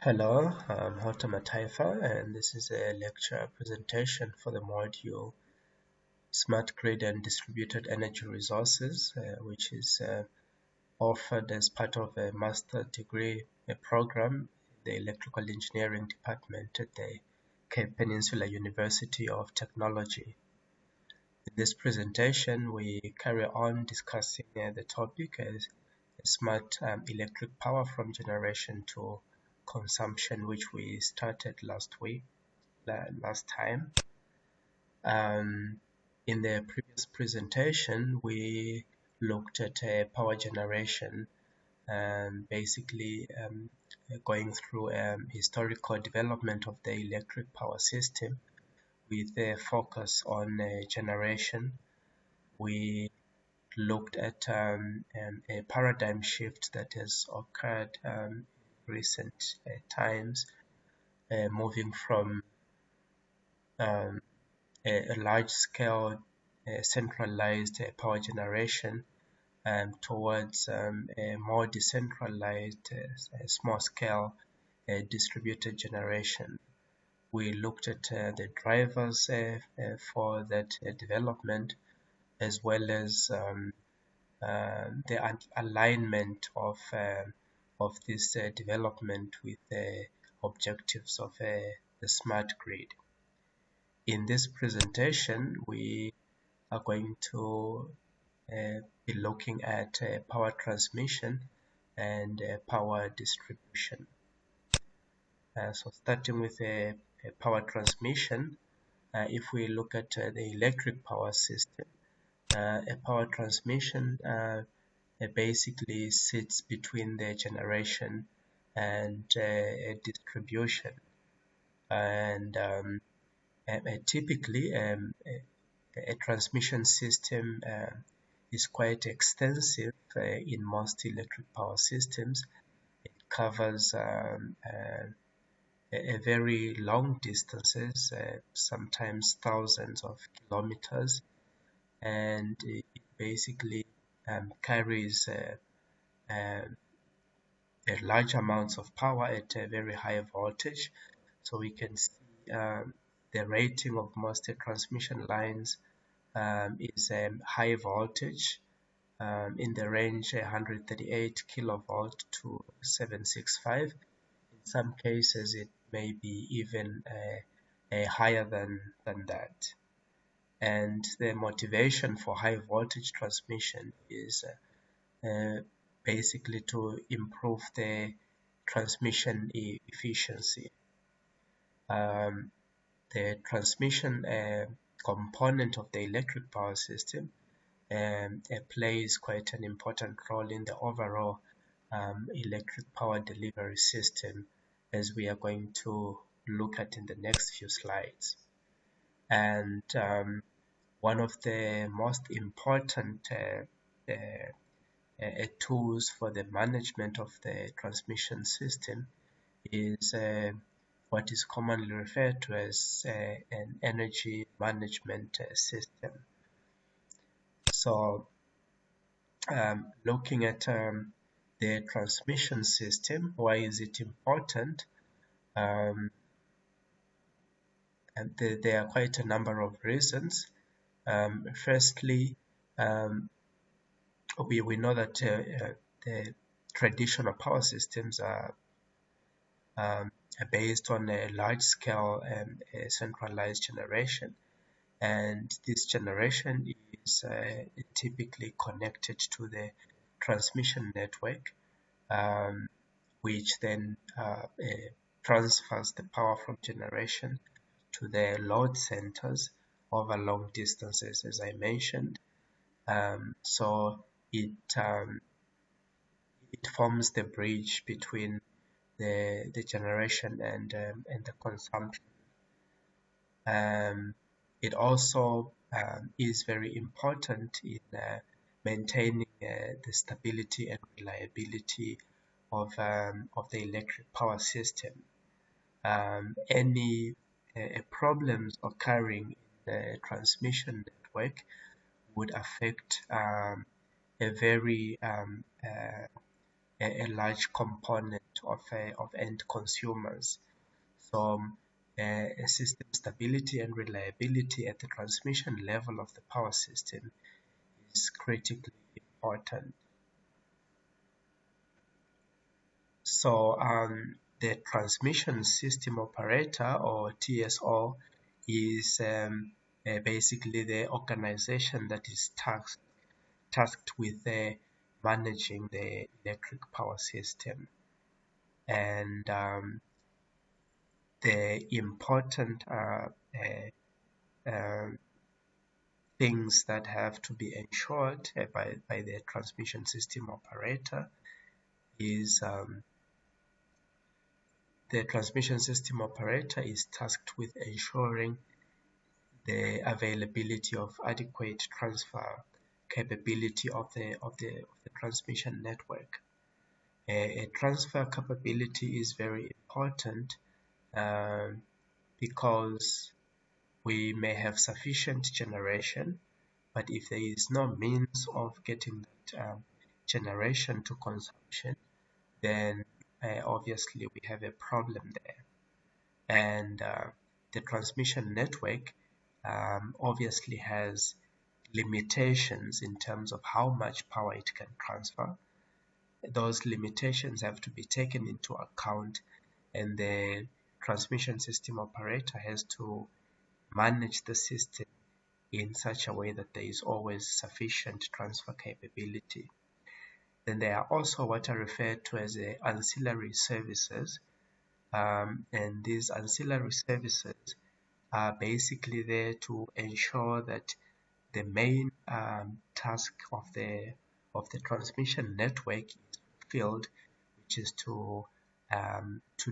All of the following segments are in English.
Hello, I'm Hotam Taifa, and this is a lecture presentation for the module Smart Grid and Distributed Energy Resources, which is offered as part of a master degree program in the Electrical Engineering Department at the Cape Peninsula University of Technology. In this presentation, we carry on discussing the topic as smart electric power from generation to consumption, which we started last time. In the previous presentation, we looked at power generation, basically going through historical development of the electric power system with a focus on generation. We looked at a paradigm shift that has occurred in recent times, moving from a large-scale centralized power generation towards a more decentralized, small-scale distributed generation. We looked at the drivers for that development, as well as the alignment of this development with the objectives of the smart grid. In this presentation, we are going to be looking at power transmission and power distribution. So starting with power transmission, if we look at the electric power system, a power transmission basically sits between the generation and a distribution. And typically, a transmission system is quite extensive in most electric power systems. It covers a very long distances, sometimes thousands of kilometers, and it basically carries large amounts of power at a very high voltage. So we can see the rating of most transmission lines is high voltage in the range 138 kilovolt to 765. In some cases, it may be even higher than that. And the motivation for high voltage transmission is basically to improve the transmission efficiency. The transmission component of the electric power system plays quite an important role in the overall electric power delivery system, as we are going to look at in the next few slides. And one of the most important tools for the management of the transmission system is what is commonly referred to as an energy management system. So looking at the transmission system, why is it important? And there are quite a number of reasons. Firstly, we know that the traditional power systems are based on a large-scale centralized generation, and this generation is typically connected to the transmission network, which then transfers the power from generation to the load centers over long distances, as I mentioned. So it forms the bridge between the generation and the consumption. It also is very important in maintaining the stability and reliability of the electric power system. Any problems occurring in the transmission network would affect a very a large component of end consumers. So system stability and reliability at the transmission level of the power system is critically important. So the transmission system operator, or TSO, is basically the organization that is tasked with managing the electric power system. And the important things that have to be ensured by the transmission system operator is the transmission system operator is tasked with ensuring the availability of adequate transfer capability of the transmission network. A transfer capability is very important because we may have sufficient generation, but if there is no means of getting that generation to consumption, then obviously we have a problem there. And the transmission network obviously has limitations in terms of how much power it can transfer. Those limitations have to be taken into account, and the transmission system operator has to manage the system in such a way that there is always sufficient transfer capability. Then there are also what are referred to as ancillary services, and these ancillary services are basically there to ensure that the main task of the transmission network is fulfilled, which is to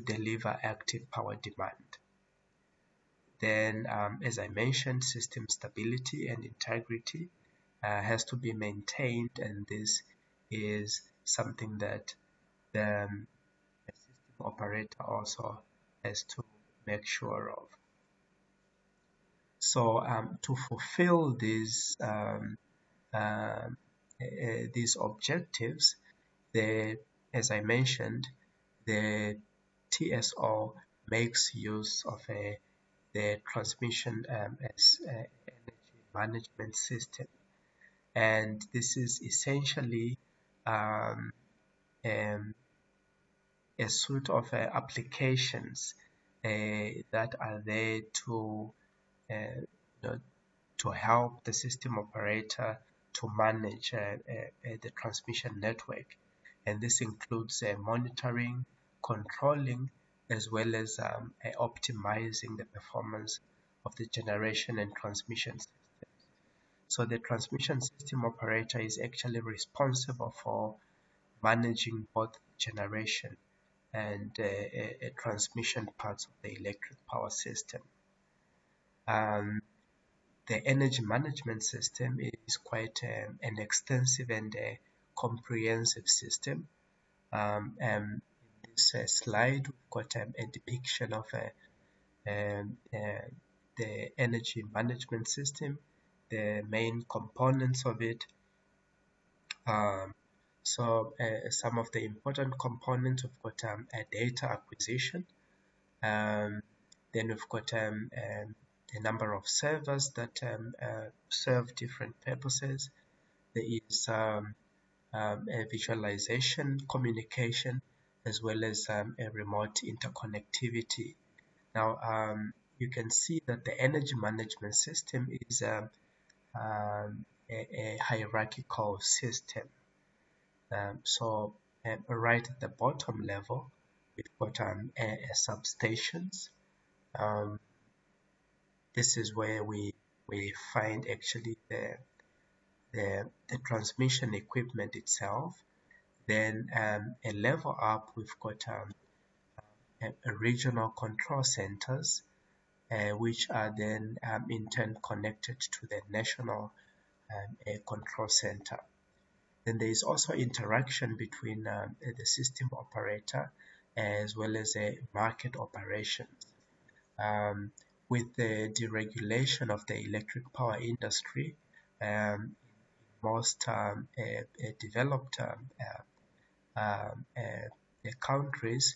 deliver active power demand. Then, as I mentioned, system stability and integrity has to be maintained, and this is something that the system operator also has to make sure of. So to fulfill these objectives, as I mentioned, the TSO makes use of the transmission as energy management system, and this is essentially a suite of applications that are there to help the system operator to manage the transmission network, and this includes monitoring, controlling, as well as optimizing the performance of the generation and transmission systems. So the transmission system operator is actually responsible for managing both generation and transmission parts of the electric power system. The energy management system is quite an extensive and comprehensive system. In this slide, we've got a depiction of the energy management system, the main components of it. So some of the important components, we've got a data acquisition. Then we've got a number of servers that serve different purposes. There is a visualization, communication, as well as a remote interconnectivity. Now, you can see that the energy management system is a hierarchical system. So right at the bottom level, we've got substations. This is where we find actually the transmission equipment itself. Then a level up, we've got a regional control centers, which are then in turn connected to the national control center. Then there is also interaction between the system operator as well as market operations. With the deregulation of the electric power industry, most developed countries,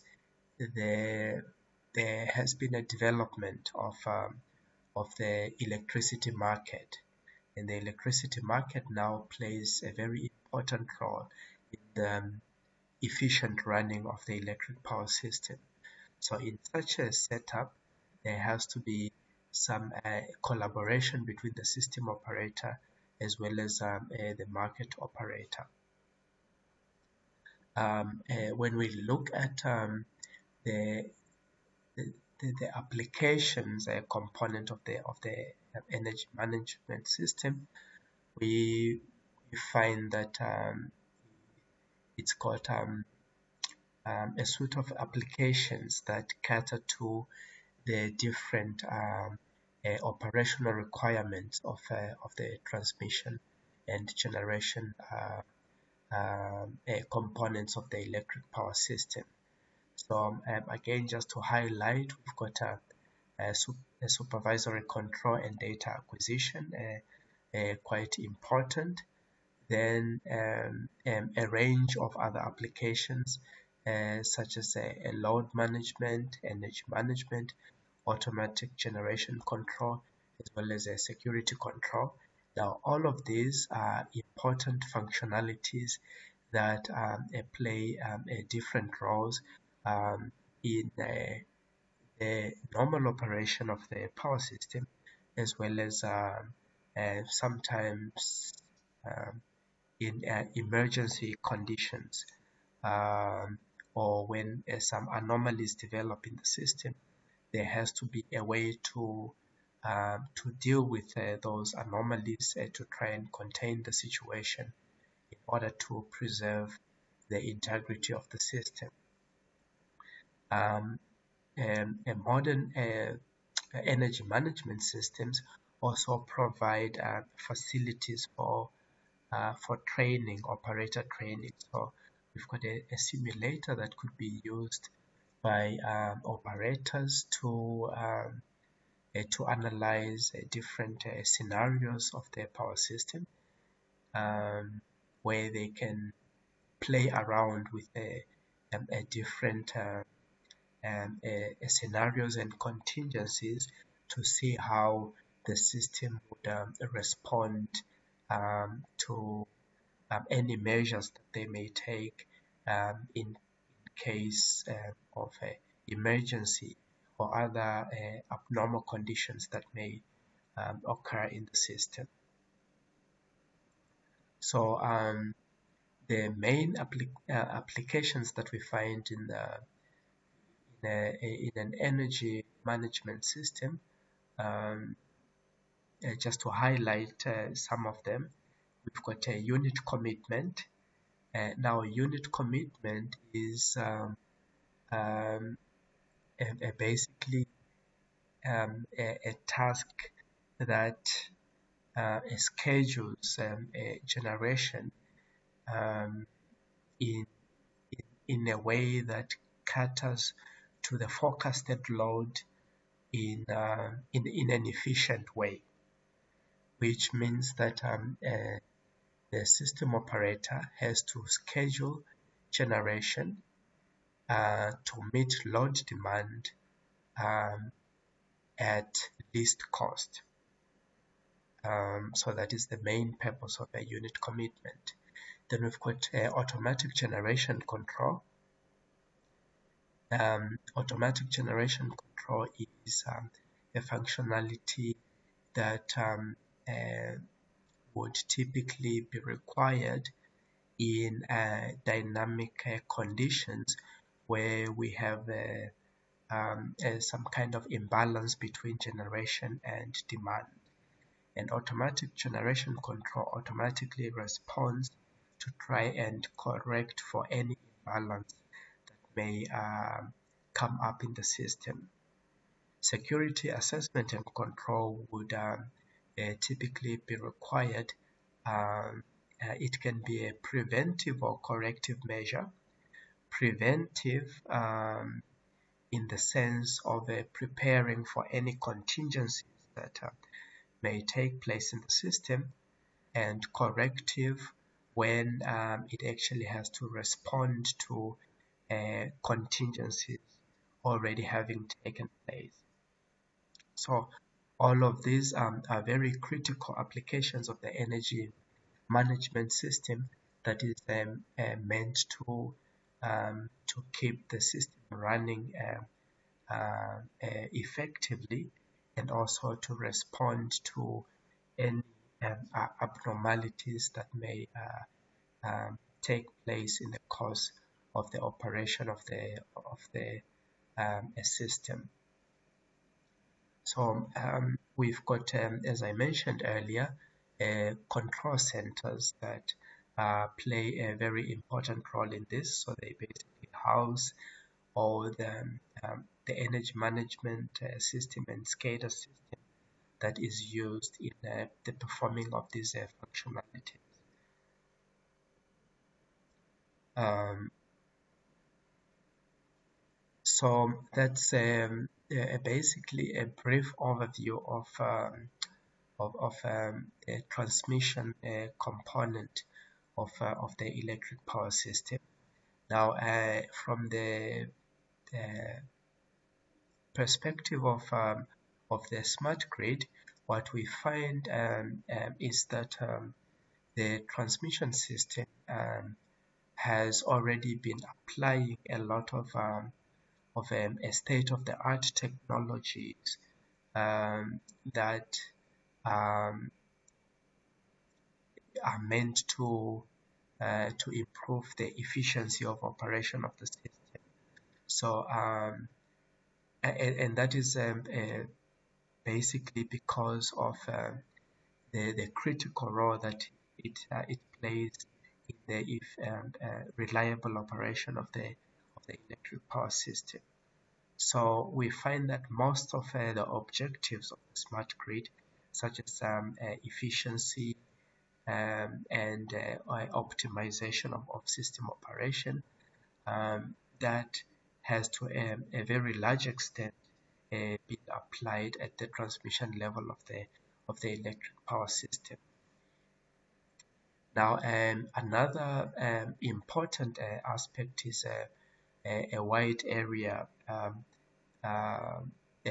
there has been a development of the electricity market, and the electricity market now plays a very important role in the efficient running of the electric power system. So in such a setup, there has to be some collaboration between the system operator as well as the market operator. When we look at the applications component of the energy management system, we find that it's got a suite of applications that cater to the different operational requirements of the transmission and generation components of the electric power system. So again, just to highlight, we've got a supervisory control and data acquisition, quite important. Then a range of other applications such as a load management, energy management, automatic generation control, as well as a security control. Now, all of these are important functionalities that play different roles in the normal operation of the power system, as well as sometimes in emergency conditions, or when some anomalies develop in the system. There has to be a way to deal with those anomalies, to try and contain the situation in order to preserve the integrity of the system. Modern energy management systems also provide facilities for training, operator training. So we've got a simulator that could be used by operators to analyze different scenarios of their power system, where they can play around with different scenarios and contingencies to see how the system would respond to any measures that they may take in case of emergency or other abnormal conditions that may occur in the system. So the main applications that we find in an energy management system, just to highlight some of them, we've got a unit commitment. Now, unit commitment is basically a task that schedules generation in a way that caters to the forecasted load in an efficient way, which means that the system operator has to schedule generation to meet load demand at least cost. So that is the main purpose of a unit commitment. Then we've got automatic generation control. Automatic generation control is a functionality that would typically be required in dynamic conditions where we have some kind of imbalance between generation and demand. And automatic generation control automatically responds to try and correct for any imbalance that may come up in the system. Security assessment and control would typically be required. It can be a preventive or corrective measure. Preventive in the sense of preparing for any contingencies that may take place in the system, and corrective when it actually has to respond to contingencies already having taken place. So all of these are very critical applications of the energy management system that is meant to keep the system running effectively, and also to respond to any abnormalities that may take place in the course of the operation of the system. So we've got, as I mentioned earlier, control centers that play a very important role in this. So they basically house all the energy management system and SCADA system that is used in the performing of these functionalities. So that's basically a brief overview of a transmission component of the electric power system. Now, from the perspective of the smart grid, what we find is that the transmission system has already been applying a lot of a state-of-the-art technologies that are meant to improve the efficiency of operation of the system. So and that is basically because of the critical role that it plays in the reliable operation of the electric power system. So we find that most of the objectives of the smart grid, such as efficiency and optimization of system operation, that has to a very large extent been applied at the transmission level of the electric power system. Now, another important aspect is a wide area a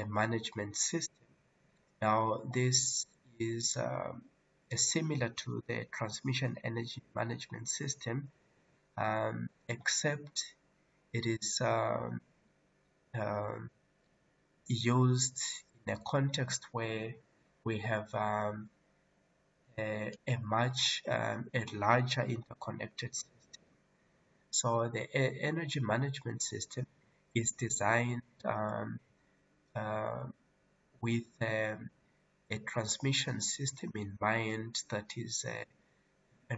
management system. Now, this is similar to the transmission energy management system, except it is used in a context where we have a much larger interconnected system. So the energy management system is designed with a transmission system in mind that is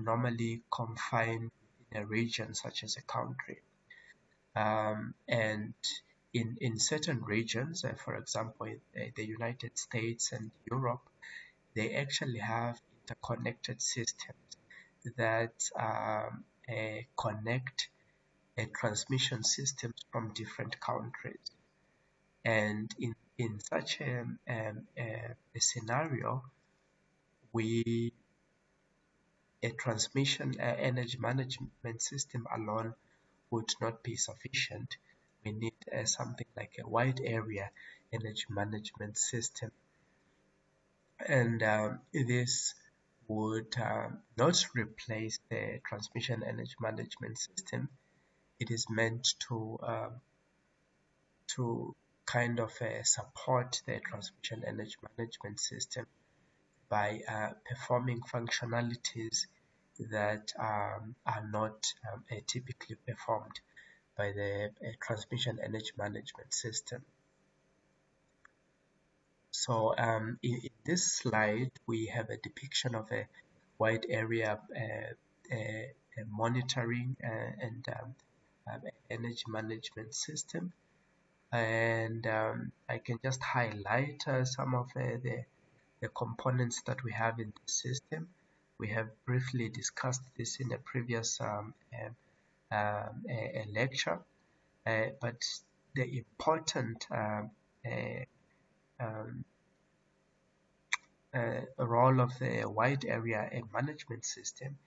normally confined in a region such as a country. And in certain regions, for example, in the United States and Europe, they actually have interconnected systems that connect transmission systems from different countries. And in such a scenario, a transmission energy management system alone would not be sufficient. We need something like a wide area energy management system. And this would not replace the transmission energy management system. It is meant to kind of support the transmission energy management system by performing functionalities that are not typically performed by the transmission energy management system. So in this slide, we have a depiction of a wide area monitoring and energy management system. And I can just highlight some of the components that we have in the system. We have briefly discussed this in a previous lecture, but the important role of the wide area management system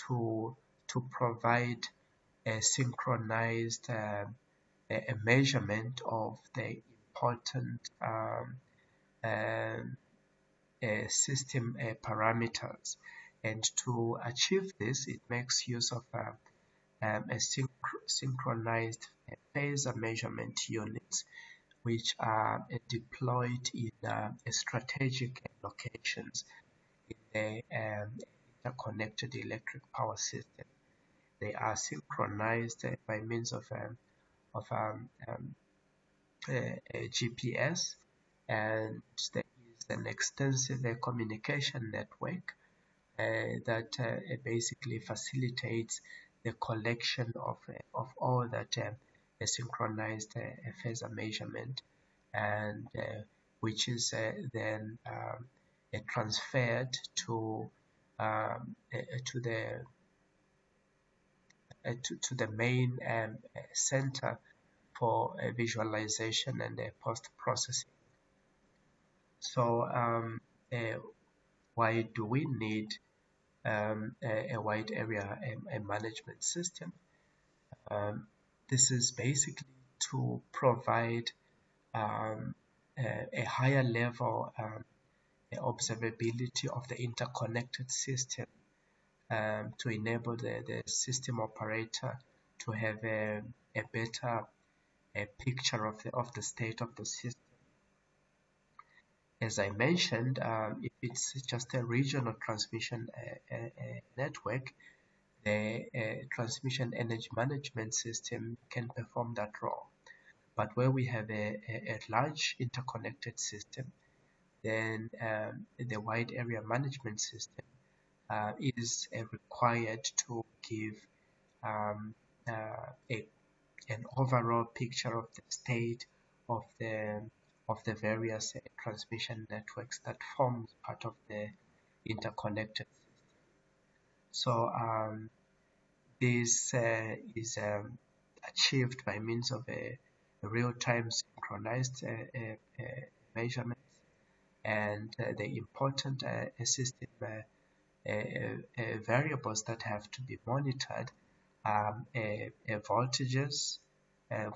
to provide a synchronized a measurement of the important system parameters. And to achieve this, it makes use of a synchronized phasor measurement units, which are deployed in strategic locations in the interconnected electric power system. They are synchronized by means of a GPS, and there is an extensive communication network that basically facilitates the collection of all that a synchronized phasor measurement, and which is then transferred to the to the main center for visualization and post-processing. So why do we need a wide area management system? This is basically to provide a higher level observability of the interconnected system, to enable the system operator to have a better picture of the state of the system. As I mentioned, if it's just a regional transmission network, the transmission energy management system can perform that role. But where we have a large interconnected system, then the wide area management system is required to give an overall picture of the state of the various transmission networks that form part of the interconnected system. So this is achieved by means of a real-time synchronized measurements, and the important system variables that have to be monitored are voltages,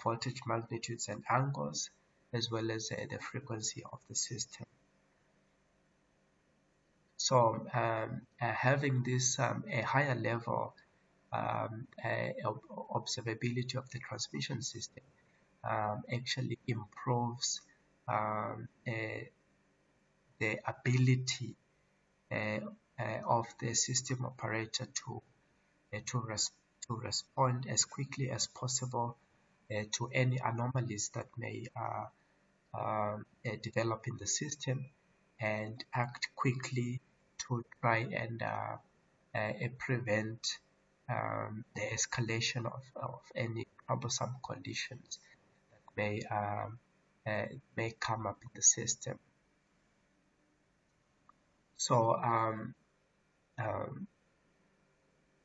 voltage magnitudes and angles, as well as the frequency of the system. So having this a higher level observability of the transmission system actually improves the ability of the system operator to respond as quickly as possible to any anomalies that may develop in the system, and act quickly to try and prevent the escalation of any troublesome conditions that may come up in the system. So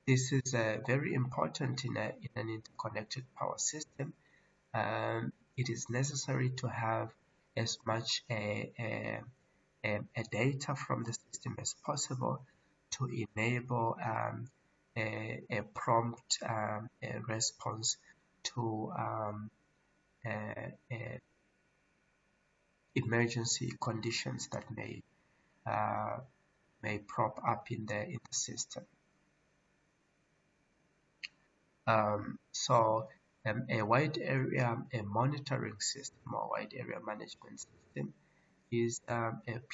this is very important in an interconnected power system. It is necessary to have as much data from the system as possible to enable a prompt response to emergency conditions that may prop up in the system. So a wide area monitoring system or wide area management system is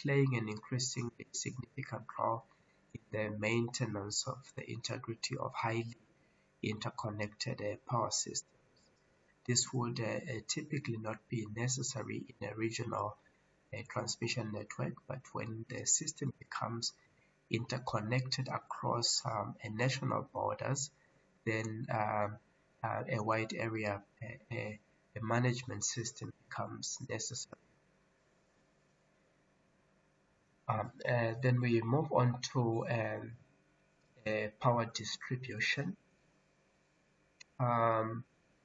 playing an increasingly significant role in the maintenance of the integrity of highly interconnected power systems. This would typically not be necessary in a regional transmission network, but when the system becomes interconnected across national borders, then a wide area a management system becomes necessary. Then we move on to power distribution.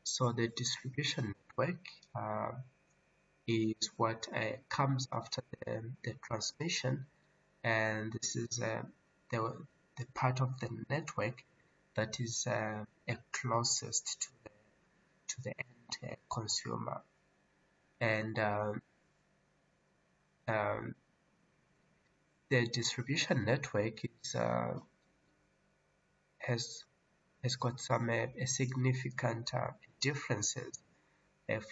So the distribution network is what comes after the transmission, and this is the part of the network that is closest to the end consumer. And the distribution network is has got some significant differences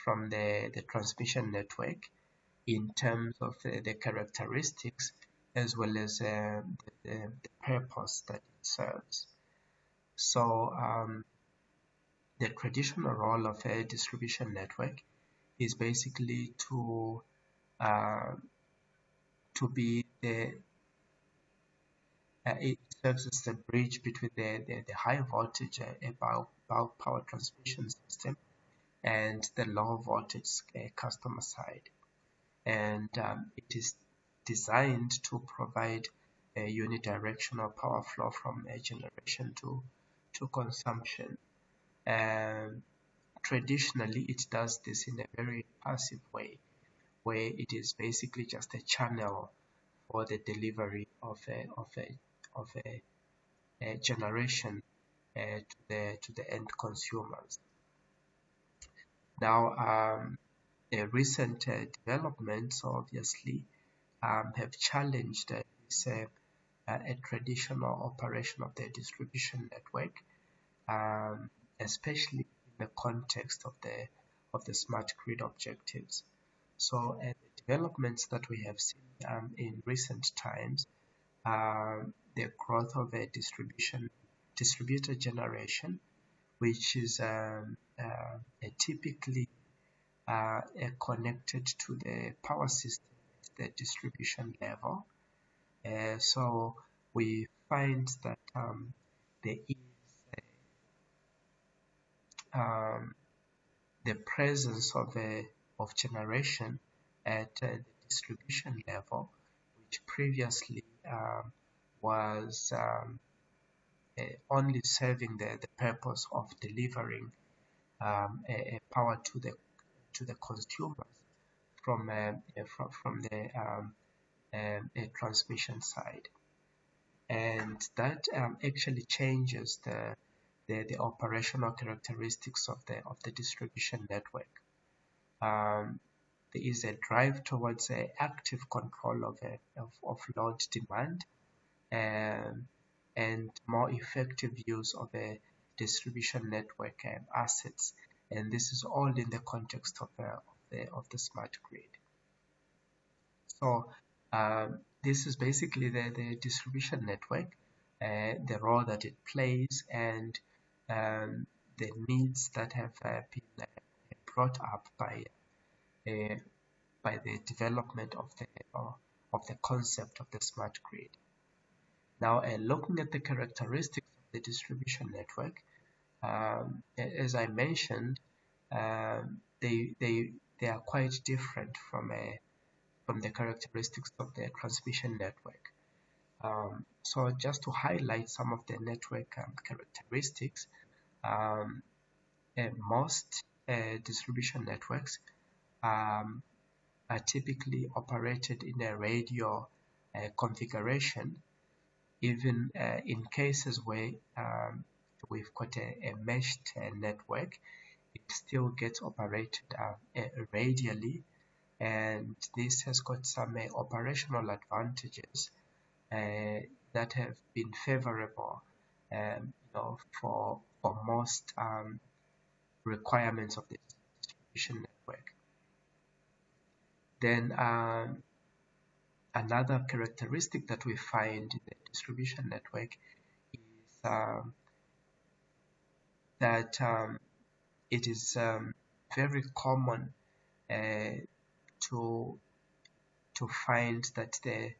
from the transmission network in terms of the characteristics as well as the purpose that it serves. So the traditional role of a distribution network is basically to be the it serves as the bridge between the high voltage bulk power transmission system and the low voltage customer side. And it is designed to provide a unidirectional power flow from generation to consumption. Traditionally, it does this in a very passive way, where it is basically just a channel for the delivery of a generation to the end consumers. Now, recent developments obviously have challenged this a traditional operation of the distribution network, especially in the context of the smart grid objectives. So the developments that we have seen in recent times, the growth of a distributed generation, which is typically connected to the power system at the distribution level. So we find that there is the presence of generation at the distribution level, which previously was only serving the purpose of delivering a power to the consumers from the transmission side, and that actually changes the operational characteristics of the distribution network. There is a drive towards active control of load demand and more effective use of distribution network assets, and this is all in the context of the smart grid. So this is basically the distribution network, the role that it plays, and the needs that have been brought up by the development of the concept of the smart grid. Now, looking at the characteristics of the distribution network, as I mentioned, they are quite different from the characteristics of the transmission network. So just to highlight some of the network characteristics, most distribution networks are typically operated in a radio configuration, even in cases where we've got a meshed network, it still gets operated radially, and this has got some operational advantages that have been favorable for most requirements of the distribution network. Then another characteristic that we find in the distribution network is that it is very common to find that the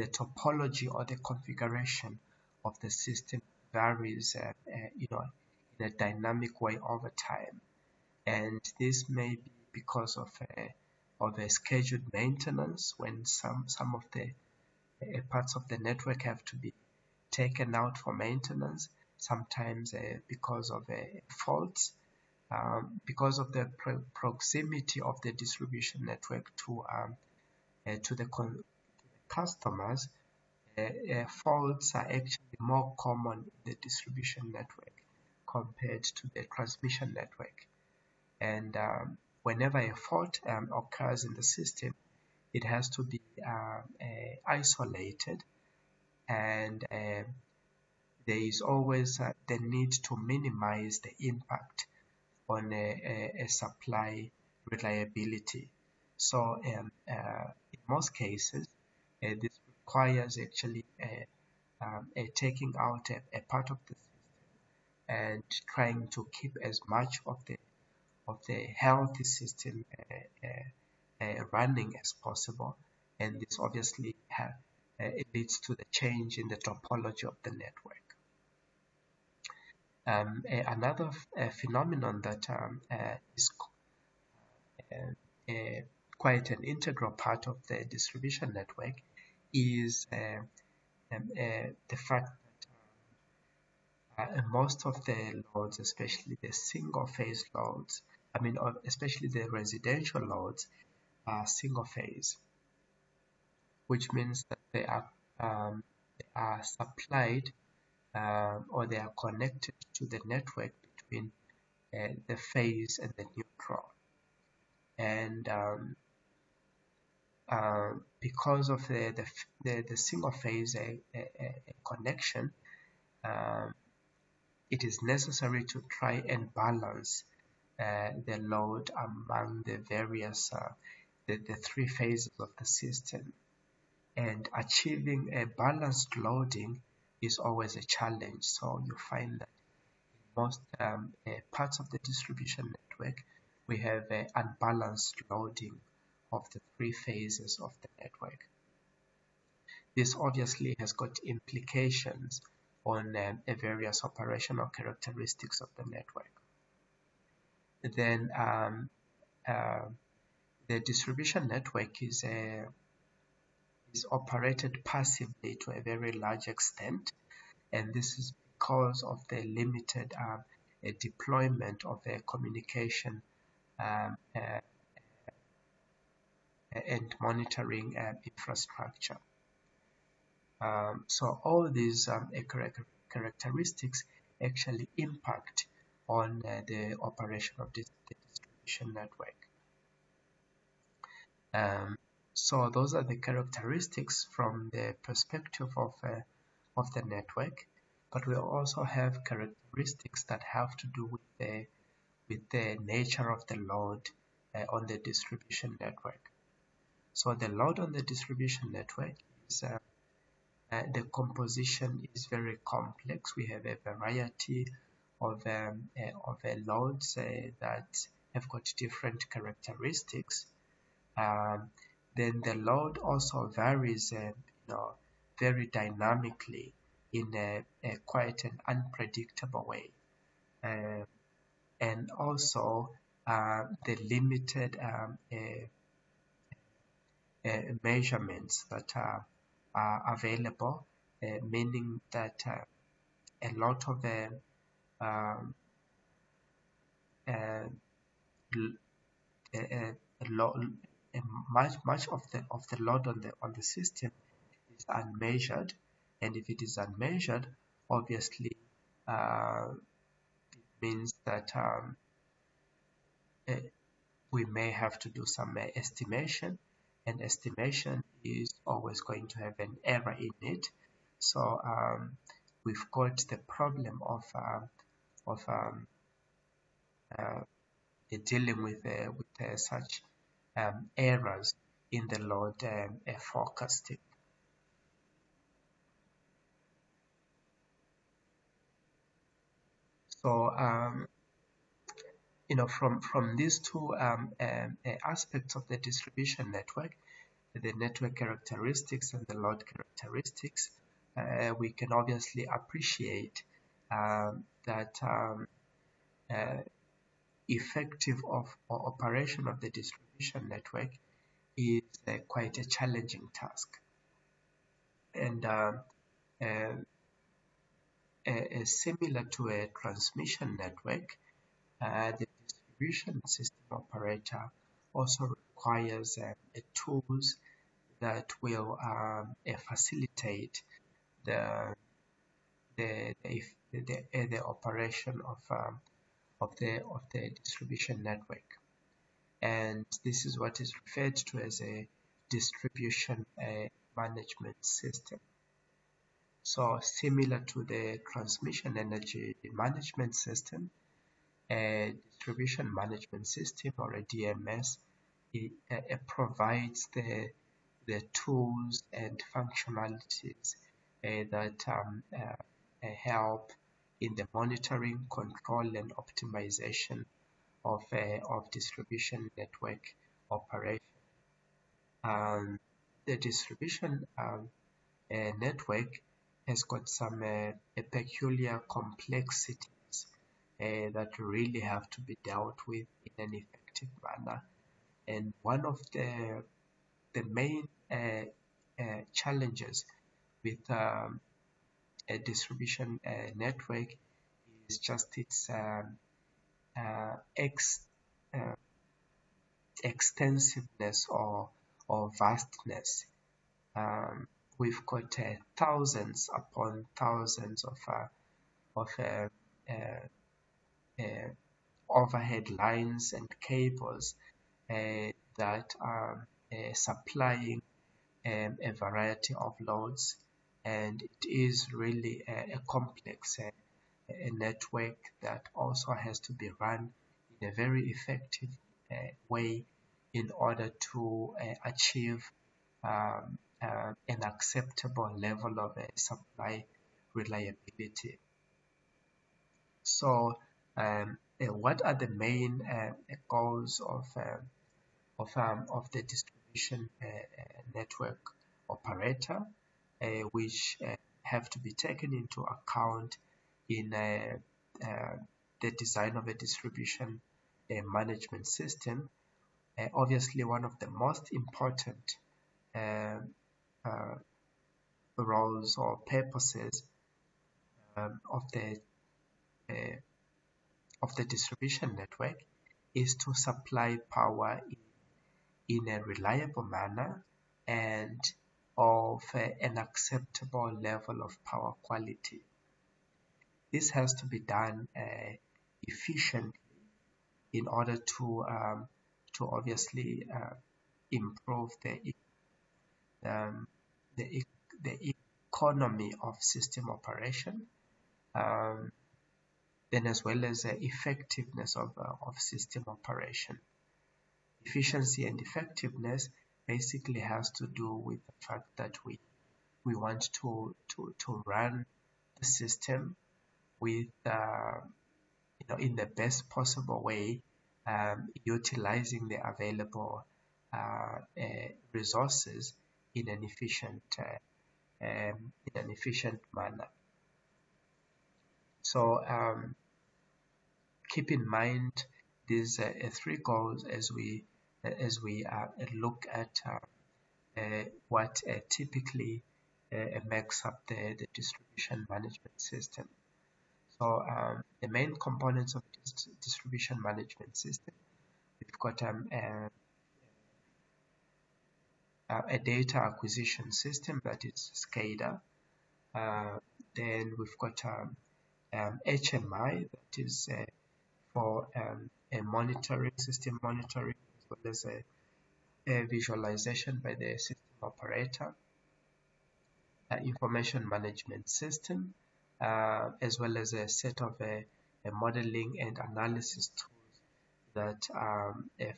topology or the configuration of the system varies in a dynamic way over time, and this may be because of a scheduled maintenance, when some of the parts of the network have to be taken out for maintenance, sometimes because of faults, because of the proximity of the distribution network to the customers. faults are actually more common in the distribution network compared to the transmission network. And whenever a fault occurs in the system, it has to be isolated, and there is always the need to minimize the impact on a supply reliability. So in most cases, this requires actually taking out a part of the system and trying to keep as much of the healthy system running as possible, and this obviously it leads to the change in the topology of the network. Another phenomenon that is quite an integral part of the distribution network is the fact that most of the loads, especially the single-phase loads, especially the residential loads, are single-phase, which means that they are supplied or they are connected to the network between the phase and the neutral. And because of the single phase connection, it is necessary to try and balance the load among the various the three phases of the system. And achieving a balanced loading is always a challenge. So you find that in most parts of the distribution network, we have unbalanced loading of the three phases of the network. This obviously has got implications on various operational characteristics of the network. Then the distribution network is operated passively to a very large extent, and this is because of the limited deployment of a communication and monitoring infrastructure. So all these characteristics actually impact on the operation of the distribution network. So those are the characteristics from the perspective of the network, but we also have characteristics that have to do with the nature of the load on the distribution network. So the load on the distribution network is the composition is very complex. We have a variety of loads that have got different characteristics. Then the load also varies, very dynamically in a quite an unpredictable way, and also the limited measurements that are available, meaning that a lot of much of the load on the system is unmeasured, and if it is unmeasured, obviously it means that we may have to do some estimation, and estimation is always going to have an error in it. So we've got the problem of dealing with such errors in the load forecasting. So from these two aspects of the distribution network, the network characteristics and the load characteristics, we can obviously appreciate that effective operation of the distribution network is quite a challenging task. And similar to a transmission network, the distribution system operator also requires tools that will facilitate the the operation of the distribution network. And this is what is referred to as a distribution management system. So similar to the transmission energy management system, a distribution management system, or a DMS, it provides the tools and functionalities that help in the monitoring, control, and optimization of distribution network operation. The distribution network has got some peculiar complexities that really have to be dealt with in an effective manner. And one of the main challenges with a distribution network is just its extensiveness or vastness. We've got thousands upon thousands of overhead lines and cables that are supplying a variety of loads, and it is really a complex a network that also has to be run in a very effective way in order to achieve an acceptable level of supply reliability. So what are the main goals of the distribution network operator, which have to be taken into account in the design of a distribution management system? Obviously, one of the most important roles or purposes of the distribution network is to supply power in a reliable manner and of an acceptable level of power quality. This has to be done efficiently in order to obviously improve the economy of system operation, then as well as the effectiveness of system operation. Efficiency and effectiveness basically has to do with the fact that we want to run the system with in the best possible way, utilizing the available resources in an efficient manner. So keep in mind these three goals as we look at what typically makes up the distribution management system. So the main components of this distribution management system, we've got a data acquisition system, that is SCADA. Then we've got HMI, that is for a monitoring system monitoring, as well as a visualization by the system operator. Information management system, as well as a set of a modeling and analysis tools that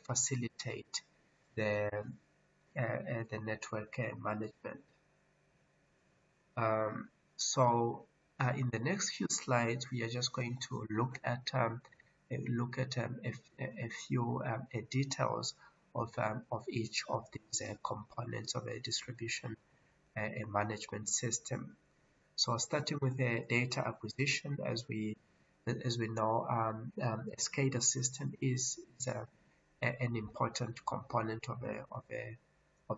facilitate the network management. So in the next few slides, we are just going to look at a few details of each of these components of a distribution management system. So starting with the data acquisition, as we know, a SCADA system is an important component of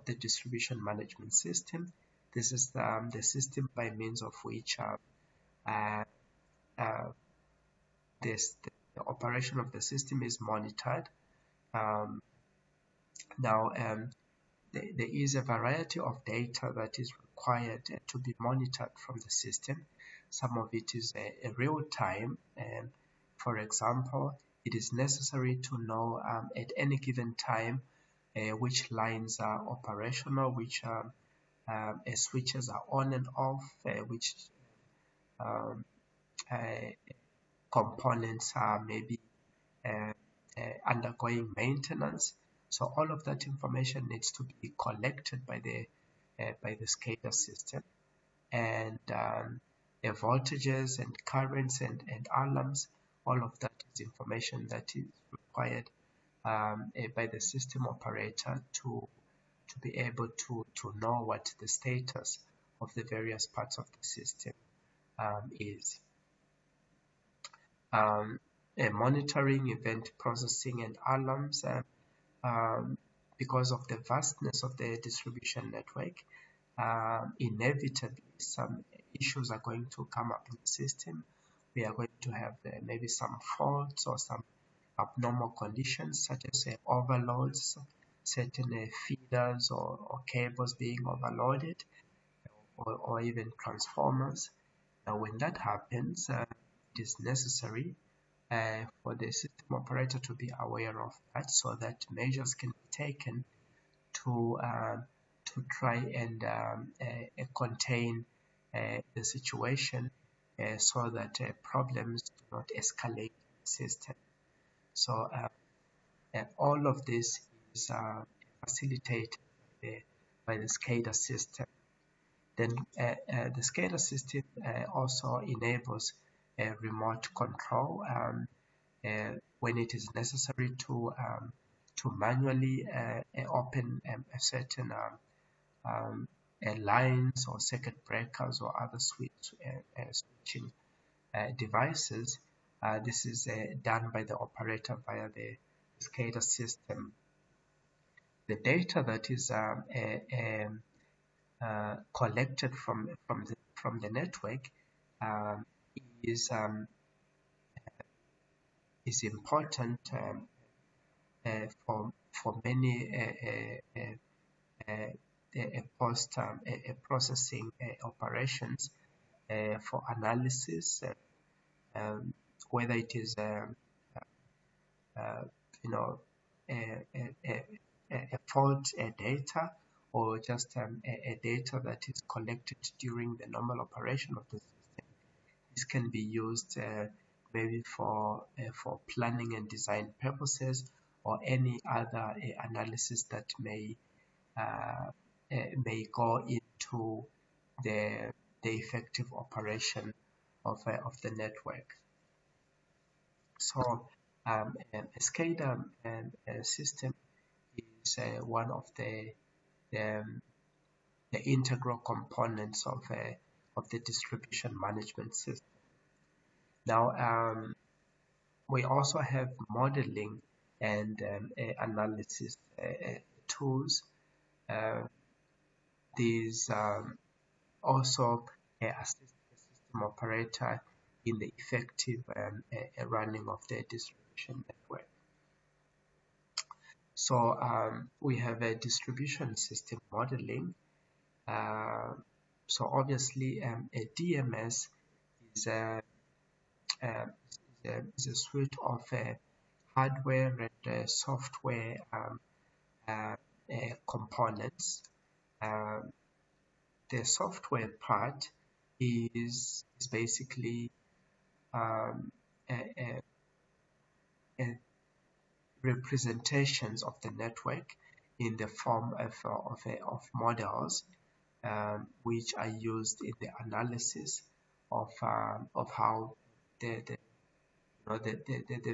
the distribution management system. This is the system by means of which the operation of the system is monitored. Now, there is a variety of data that is required to be monitored from the system. Some of it is a real time. For example, it is necessary to know at any given time which lines are operational, which switches are on and off, which um, components are maybe uh, undergoing maintenance. So all of that information needs to be collected by the SCADA system, and voltages and currents and alarms. All of that is information that is required by the system operator to be able to know what the status of the various parts of the system is. Monitoring, event processing, and alarms. Because of the vastness of the distribution network, inevitably some issues are going to come up in the system. We are going to have maybe some faults or some abnormal conditions, such as overloads, certain feeders or cables being overloaded, or even transformers. Now, when that happens, it is necessary for the system operator to be aware of that, so that measures can be taken to try and contain the situation so that problems do not escalate the system. So all of this is facilitated by the SCADA system. Then the SCADA system also enables remote control when it is necessary to manually open a certain lines or circuit breakers or other switching devices. This is done by the operator via the SCADA system. The data that is collected from the network is important for many post processing operations, for analysis, whether it is a fault data, or just a data that is collected during the normal operation of the system. This can be used maybe for planning and design purposes, or any other analysis that may go into the effective operation of the network. So a SCADA system is one of the integral components of the distribution management system. Now, we also have modeling and analysis tools. These also assist the system operator in the effective running of the distribution network. So we have a distribution system modeling. So obviously a DMS is a suite of hardware and software components. The software part is basically representations of the network in the form of models, which are used in the analysis of how the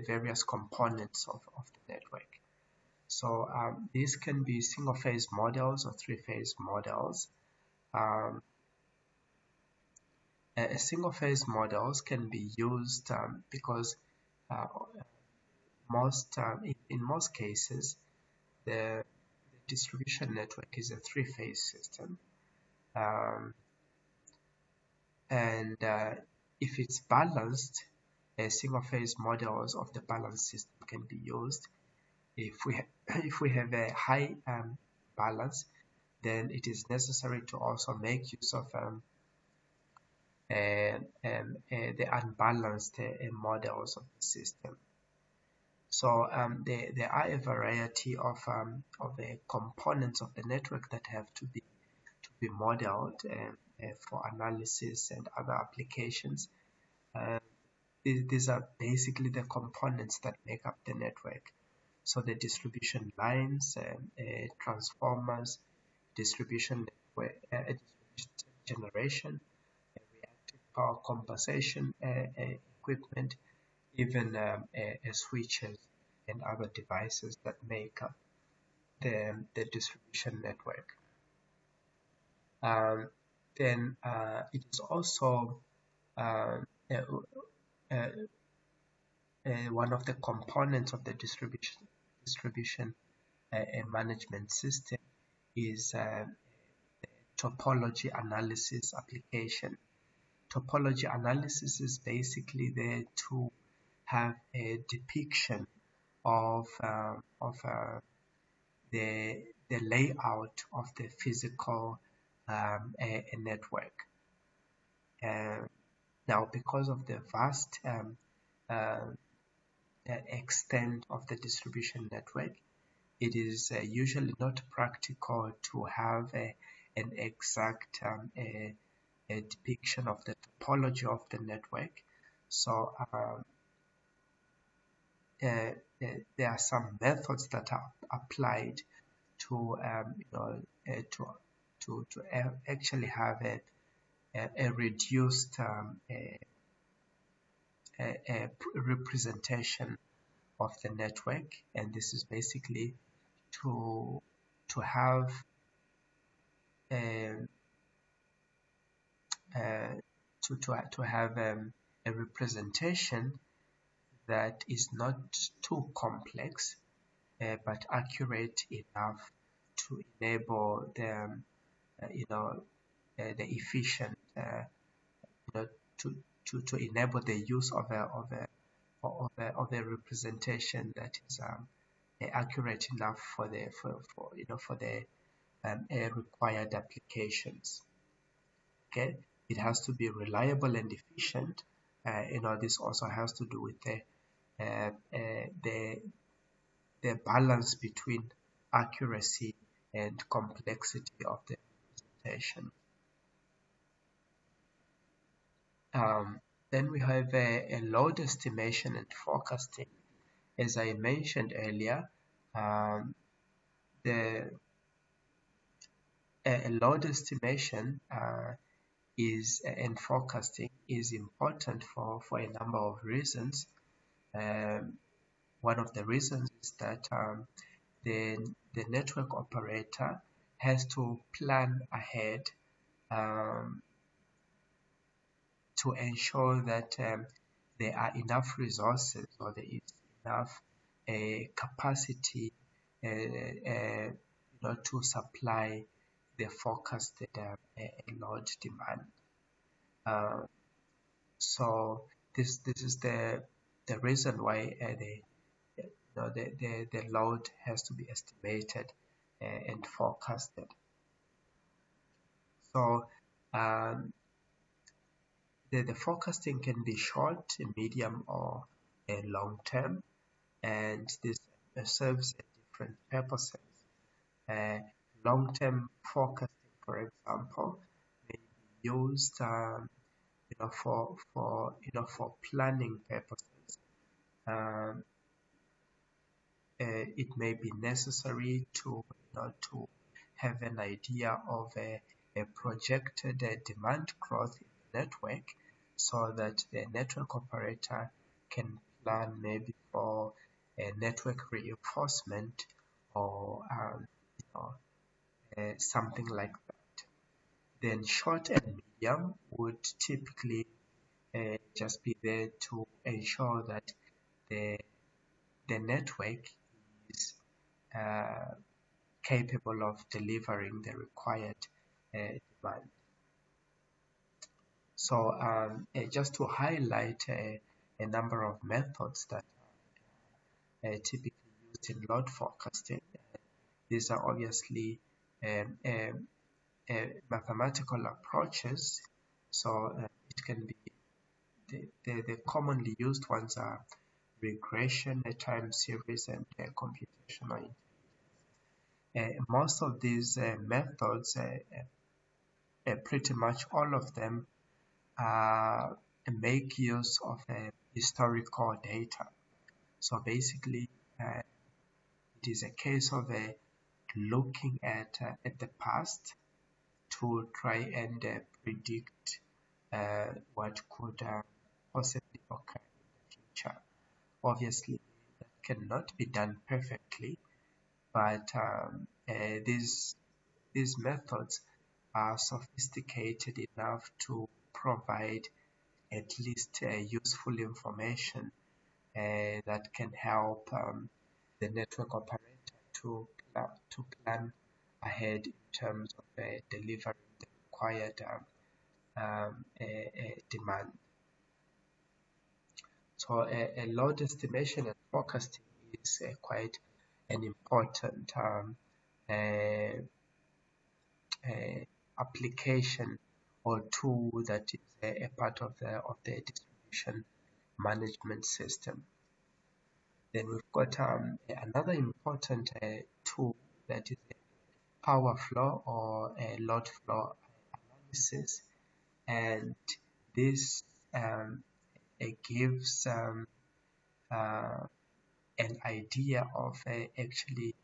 various components of the network. So these can be single-phase models or three-phase models. Single-phase models can be used because in most cases the distribution network is a three-phase system, and if it's balanced, single-phase models of the balanced system can be used. If we have a high balance, then it is necessary to also make use of the unbalanced models of the system. So there are a variety of components of the network that have to be modeled for analysis and other applications. These are basically the components that make up the network. So the distribution lines, transformers, distribution network, generation, reactive power compensation equipment, even switches and other devices that make up the distribution network. Then it is also one of the components of the distribution management system is topology analysis application. Topology analysis is basically there to have a depiction of the layout of the physical network. Now, because of the vast extent of the distribution network, it is usually not practical to have an exact a depiction of the topology of the network. So there are some methods that are applied to actually have a reduced a representation of the network, and this is basically to have to have a representation that is not too complex but accurate enough to enable the the efficient to enable the use of a representation that is accurate enough for the required applications. Okay, it has to be reliable and efficient. This also has to do with the balance between accuracy and complexity of the representation. Then we have a load estimation and forecasting. As I mentioned earlier, the load estimation and forecasting is important for a number of reasons. One of the reasons is that the network operator has to plan ahead to ensure that there are enough resources or there is enough capacity to supply the forecasted load demand. So this is the reason why the load has to be estimated and forecasted. So the forecasting can be short, medium, or long term, and this serves different purposes. Long-term forecasting, for example, may be used for planning purposes. It may be necessary to have an idea of a projected demand growth in the network, so that the network operator can plan maybe for a network reinforcement or something like that. Then short and medium would typically just be there to ensure that the network is capable of delivering the required demand. So just to highlight a number of methods that are typically used in load forecasting, these are obviously mathematical approaches. So it can be the commonly used ones are regression, a time series, and computational. Most of these methods, pretty much all of them, make use of historical data. So basically, it is a case of looking at the past to try and predict what could possibly occur in the future. Obviously, that cannot be done perfectly, but these methods are sophisticated enough to provide at least useful information that can help the network operator to plan ahead in terms of delivering the required demand. So a load estimation and forecasting is quite an important application or tool that is a part of the distribution management system. Then we've got another important tool that is power flow or load flow analysis, and this gives an idea of actually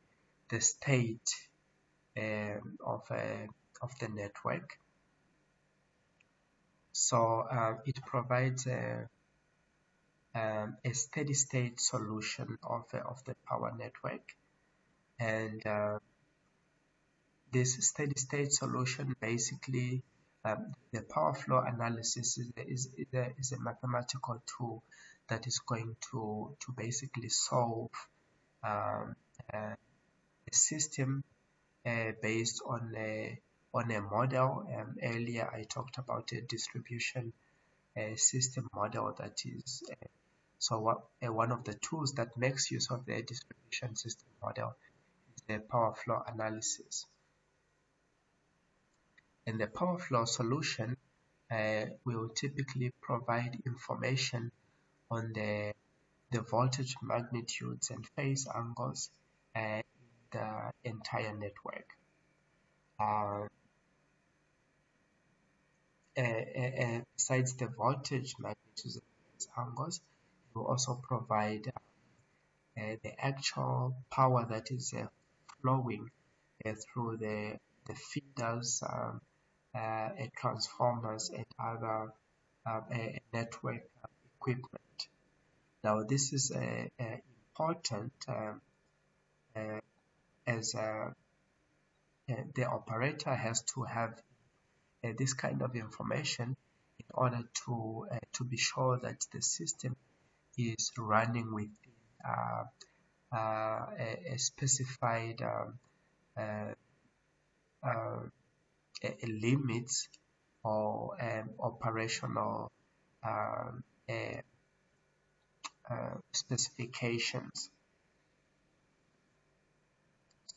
the state of the network. So it provides a steady state solution of the power network, and this steady state solution basically the power flow analysis is a mathematical tool that is going to basically solve a system based on a model. Earlier I talked about a distribution system model that is one of the tools that makes use of the distribution system model is the power flow analysis. And the power flow solution will typically provide information on the voltage magnitudes and phase angles in the entire network. Besides the voltage magnitudes and phase angles, it will also provide the actual power that is flowing through the feeders, transformers, and other network equipment. Now, this is important as the operator has to have this kind of information in order to be sure that the system is running within a specified limits or operational specifications.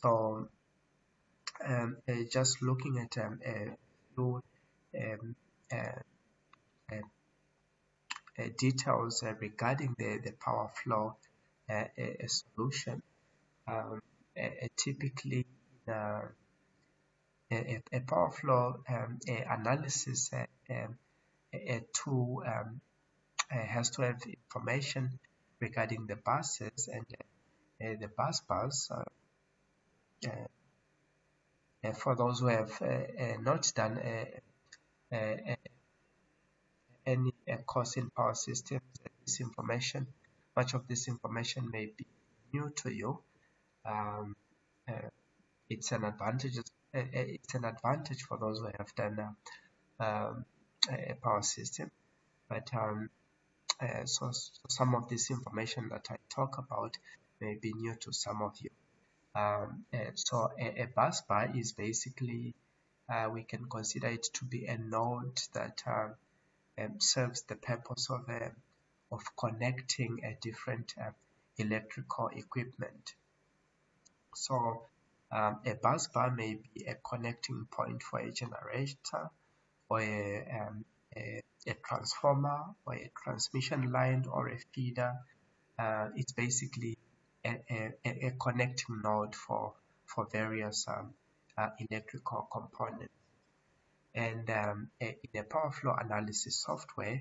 So just looking at a few details regarding the power flow solution, typically a power flow analysis tool has to have information regarding the buses and the bus bars. For those who have not done any course in power systems, much of this information may be new to you. It's an advantage. It's an advantage for those who have done a power system, but so some of this information that I talk about may be new to some of you. So a bus bar is basically, we can consider it to be a node that serves the purpose of connecting a different electrical equipment. So A bus bar may be a connecting point for a generator, or a transformer, or a transmission line, or a feeder. It's basically a connecting node for various electrical components. And in a power flow analysis software,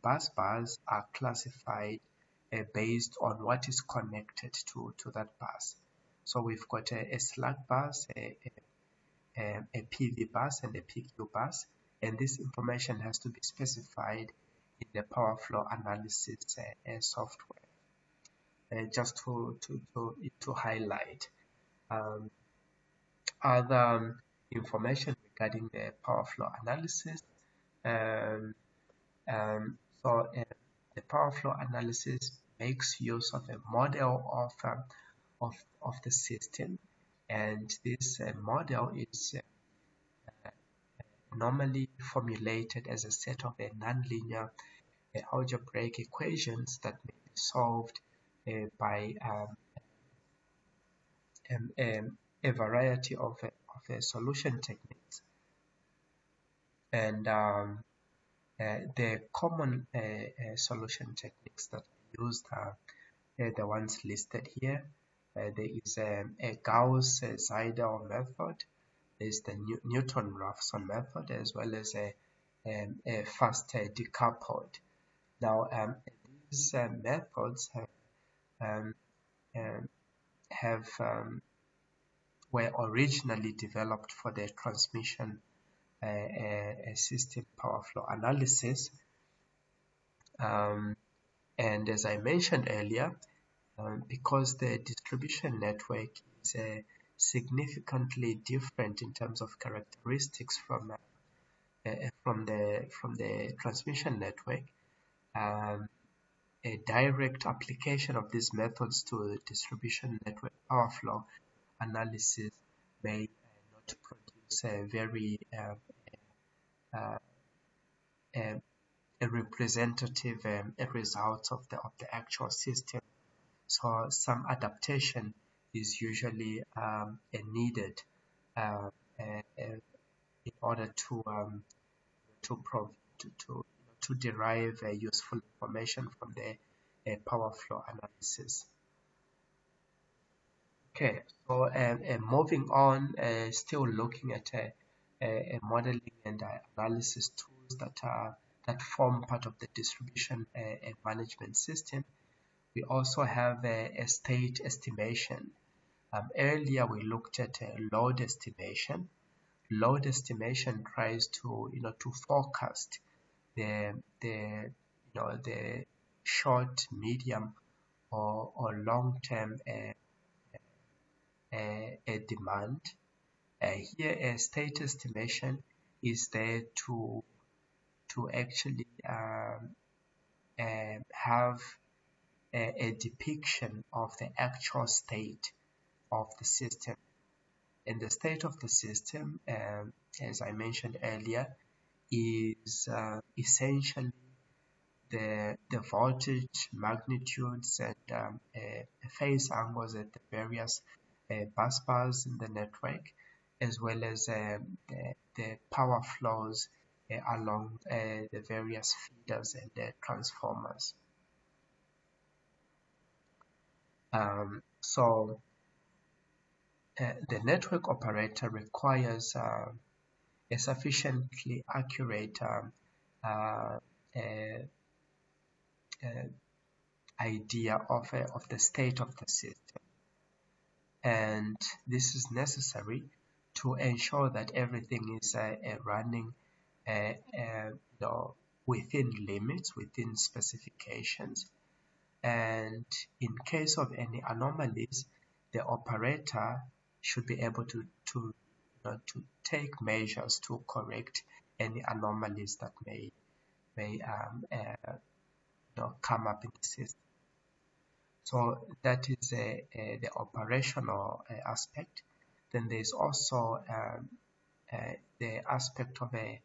bus bars are classified based on what is connected to that bus. So we've got a slack bus, a PV bus, and a PQ bus, and this information has to be specified in the power flow analysis software. Just to highlight other information regarding the power flow analysis. The power flow analysis makes use of a model of the system, and this model is normally formulated as a set of nonlinear algebraic equations that may be solved by a variety of solution techniques. And the common solution techniques that are used are the ones listed here. There is a Gauss-Seidel method. There is the Newton-Raphson method, as well as a fast decoupled. Now, these methods were originally developed for the transmission system power flow analysis, and as I mentioned earlier, because the distribution network is significantly different in terms of characteristics from the transmission network, a direct application of these methods to distribution network power flow analysis may not produce a very representative result of the actual system. So some adaptation is usually needed in order to derive useful information from the power flow analysis. Okay, so moving on, still looking at modeling and analysis tools that form part of the distribution management system. We also have a state estimation. Earlier we looked at load estimation. Load estimation tries to forecast the short, medium, or long-term demand. Here, a state estimation is there to actually have a depiction of the actual state of the system. And the state of the system, as I mentioned earlier, is essentially the voltage magnitudes and phase angles at the various bus bars in the network, as well as the power flows along the various feeders and the transformers. So the network operator requires a sufficiently accurate idea of the state of the system, and this is necessary to ensure that everything is running within limits, within specifications. And in case of any anomalies, the operator should be able to take measures to correct any anomalies that may come up in the system. So that is the operational aspect. Then there's also the aspect of a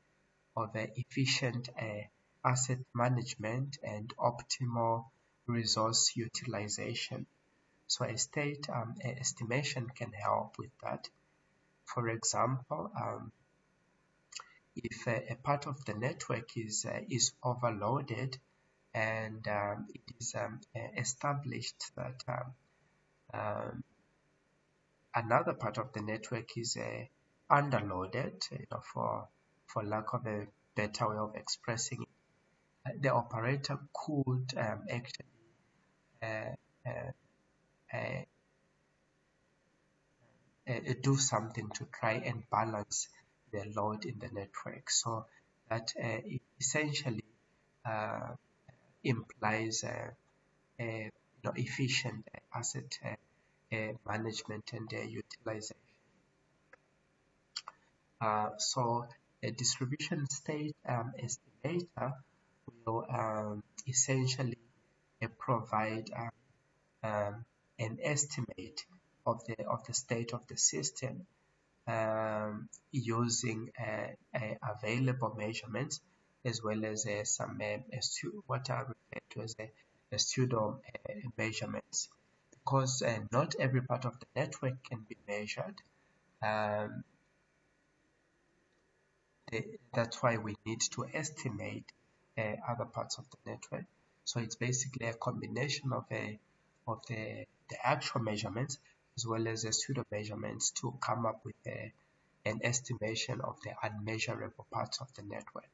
efficient asset management and optimal resource utilization. So a state estimation can help with that. For example, if a part of the network is overloaded and it is established that another part of the network is underloaded, for lack of a better way of expressing it, the operator could actually uh, uh, uh, do something to try and balance the load in the network. So that essentially uh, implies efficient asset management and utilization. So a distribution state estimator will essentially provide an estimate of the state of the system using available measurements, as well as some what are referred to as a pseudo measurements, because not every part of the network can be measured. Um, that's why we need to estimate other parts of the network. So it's basically a combination of the actual measurements as well as the pseudo measurements to come up with an estimation of the unmeasurable parts of the network.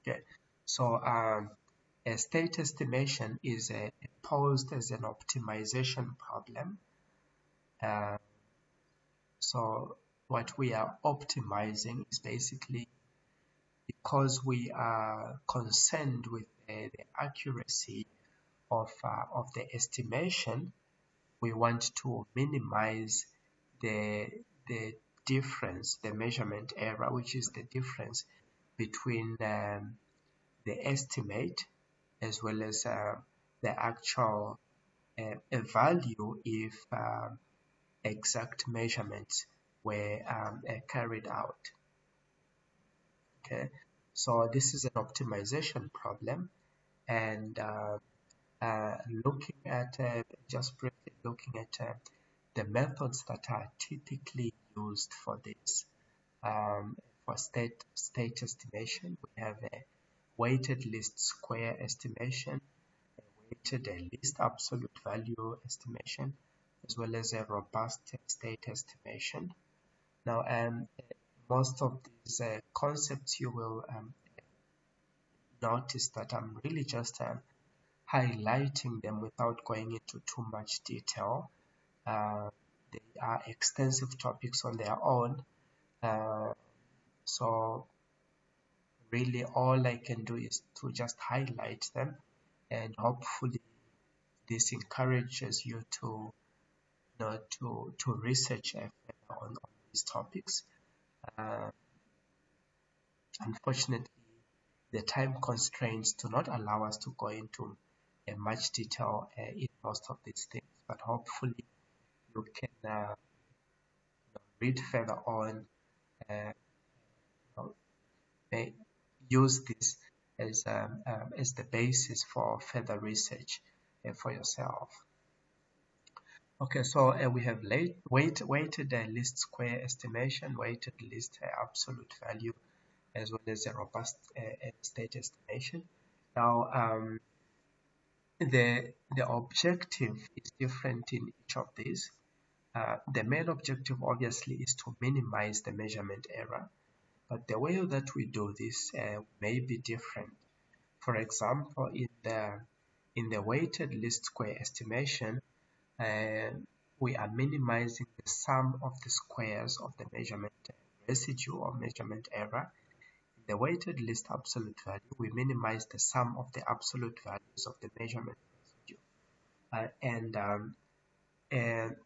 Okay, so a state estimation is posed as an optimization problem. So what we are optimizing is basically, because we are concerned with the accuracy of the estimation, we want to minimize the difference, the measurement error, which is the difference between the estimate as well as the actual value if exact measurements were carried out. Okay, so this is an optimization problem, and looking at just briefly looking at the methods that are typically used for this. For state estimation, we have a weighted least square estimation, a weighted least absolute value estimation, as well as a robust state estimation. Now, most of these concepts you will notice that I'm really just highlighting them without going into too much detail. They are extensive topics on their own. So really all I can do is to just highlight them, and hopefully this encourages you to to research on these topics. Unfortunately, the time constraints do not allow us to go into much detail in most of these things, but hopefully you can read further on, use this as the basis for further research for yourself. Okay, so we have weighted least square estimation, weighted least absolute value, as well as a robust state estimation. Now, the objective is different in each of these. The main objective obviously is to minimize the measurement error, but the way that we do this may be different. For example, in the weighted least square estimation, we are minimizing the sum of the squares of the measurement residue or measurement error. In the weighted least absolute value, we minimize the sum of the absolute values of the measurement residue. And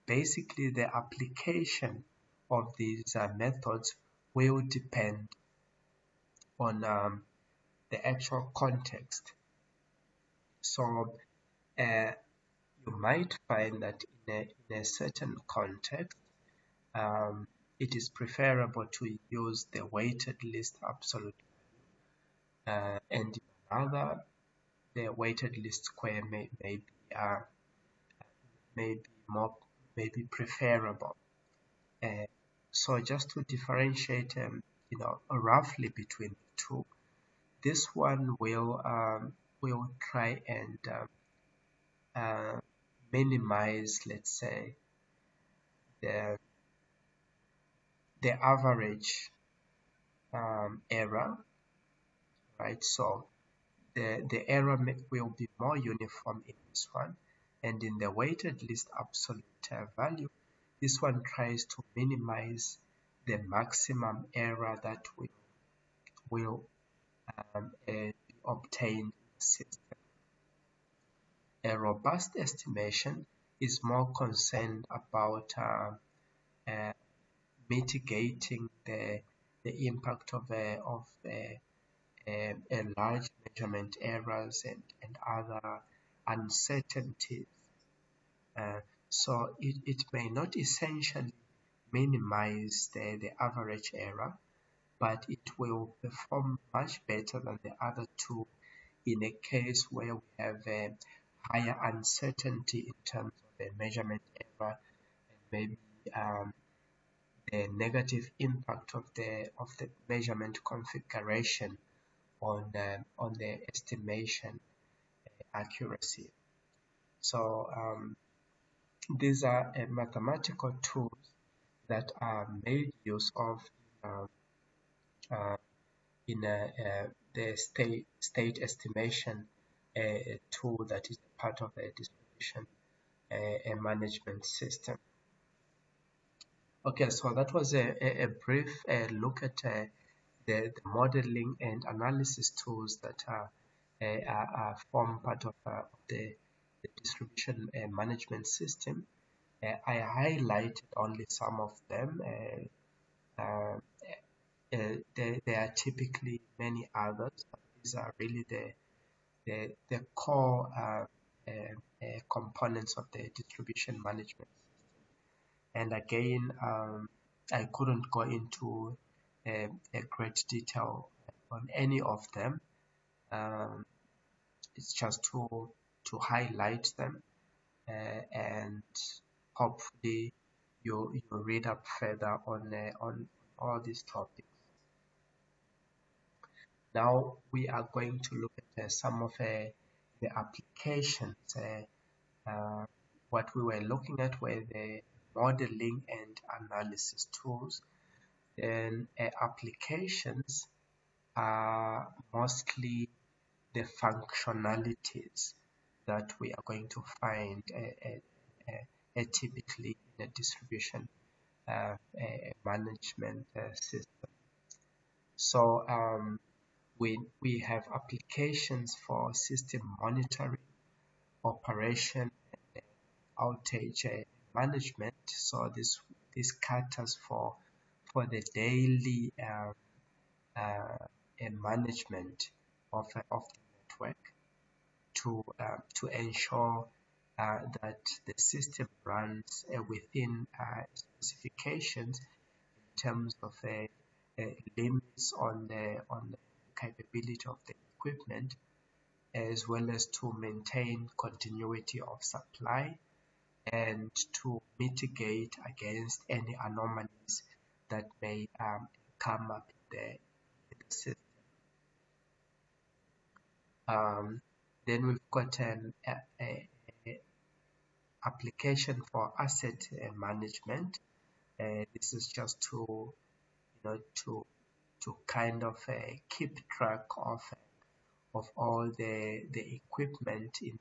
basically the application of these methods will depend on the actual context. So you might find that in a certain context, it is preferable to use the weighted least absolute value, and in another, the weighted least square may be may be more, maybe preferable. So just to differentiate, roughly between the two, this one will try and minimize, let's say, the average error, right? So the error will be more uniform in this one, and in the weighted least absolute value, this one tries to minimize the maximum error that will be obtained in the system. A robust estimation is more concerned about mitigating the impact of large measurement errors and other uncertainties. So it may not essentially minimize the average error, but it will perform much better than the other two in a case where we have a higher uncertainty in terms of the measurement error and maybe the negative impact of the measurement configuration on the estimation accuracy. So these are mathematical tools that are made use of in the state estimation tool that is part of a distribution management system. Okay, so that was a brief look at the modeling and analysis tools that form part of the distribution management system. I highlighted only some of them. There are typically many others, but these are really the core components of the distribution management system. And again, I couldn't go into a great detail on any of them. It's just to highlight them, and hopefully you read up further on all these topics. Now we are going to look at some of the applications. What we were looking at were the modeling and analysis tools, and applications are mostly the functionalities that we are going to find typically in a distribution management system. So we have applications for system monitoring, operation, and outage management. So this caters for the daily management of the network to ensure that the system runs within specifications in terms of limits on the capability of the equipment, as well as to maintain continuity of supply and to mitigate against any anomalies that may come up in the system. Then we've got an application for asset management. This is just to kind of keep track of all the equipment in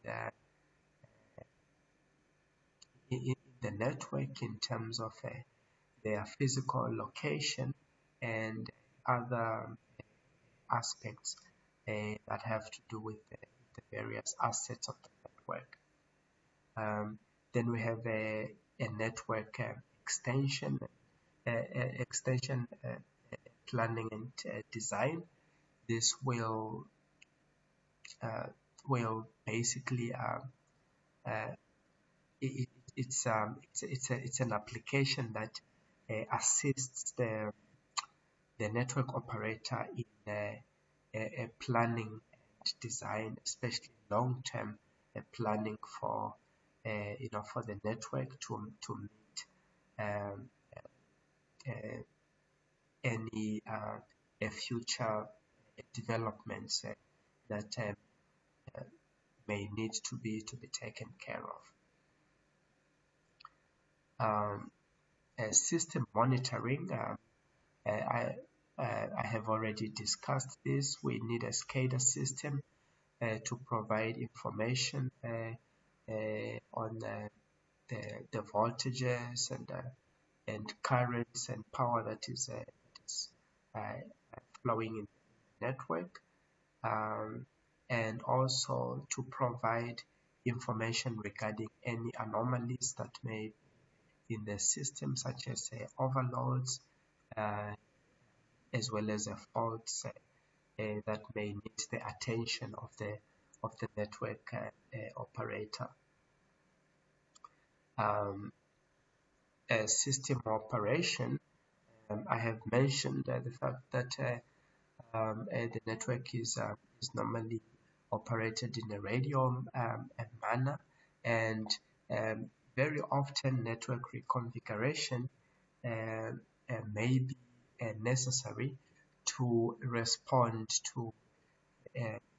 the network in terms of their physical location and other aspects that have to do with the various assets of the network. Then we have a network extension planning and design. This will basically it's an application that assists the network operator in planning and design, especially long-term planning for for the network to meet um, any future developments that may need to be taken care of. System monitoring. I have already discussed this. We need a SCADA system to provide information on the voltages and currents and power that is flowing in the network, and also to provide information regarding any anomalies that may be in the system, such as overloads, as well as faults that may need the attention of the network operator. System operation. I have mentioned the fact that the network is normally operated in a radio manner, and very often network reconfiguration may be necessary to respond to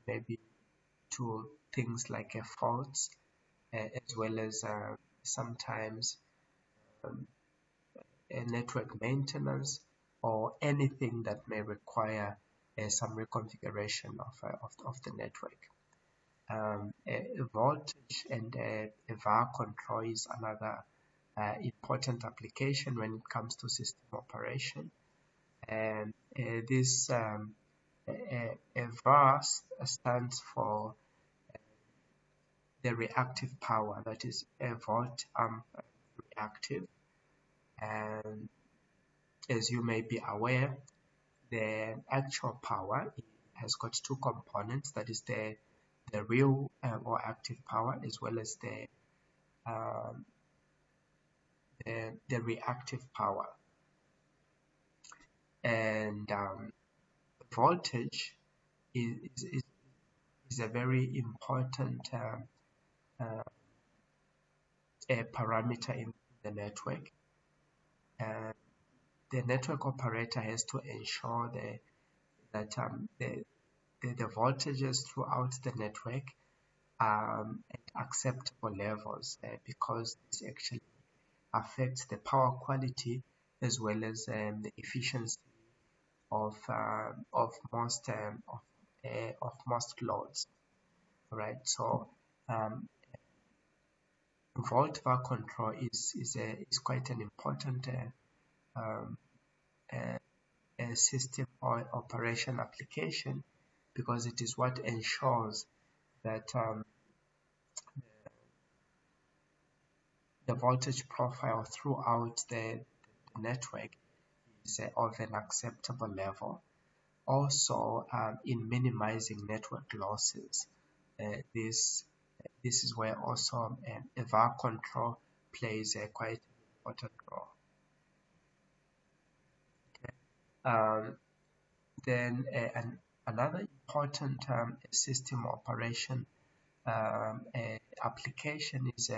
maybe to things like faults, as well as sometimes network maintenance, or anything that may require some reconfiguration of the network. Voltage and VAR control is another important application when it comes to system operation. And this VAR stands for the reactive power, that is a volt amp reactive. And as you may be aware, the actual power has got two components, that is the real or active power, as well as the reactive power. And voltage is a very important parameter in the network. The network operator has to ensure that the voltages throughout the network are at acceptable levels, because this actually affects the power quality as well as the efficiency of most loads. Right. So volt VAR control is quite an important system or operation application, because it is what ensures that the voltage profile throughout the network is of an acceptable level. Also, in minimizing network losses, this is where also VAR control plays a quite important role. Okay. Then another important system operation application is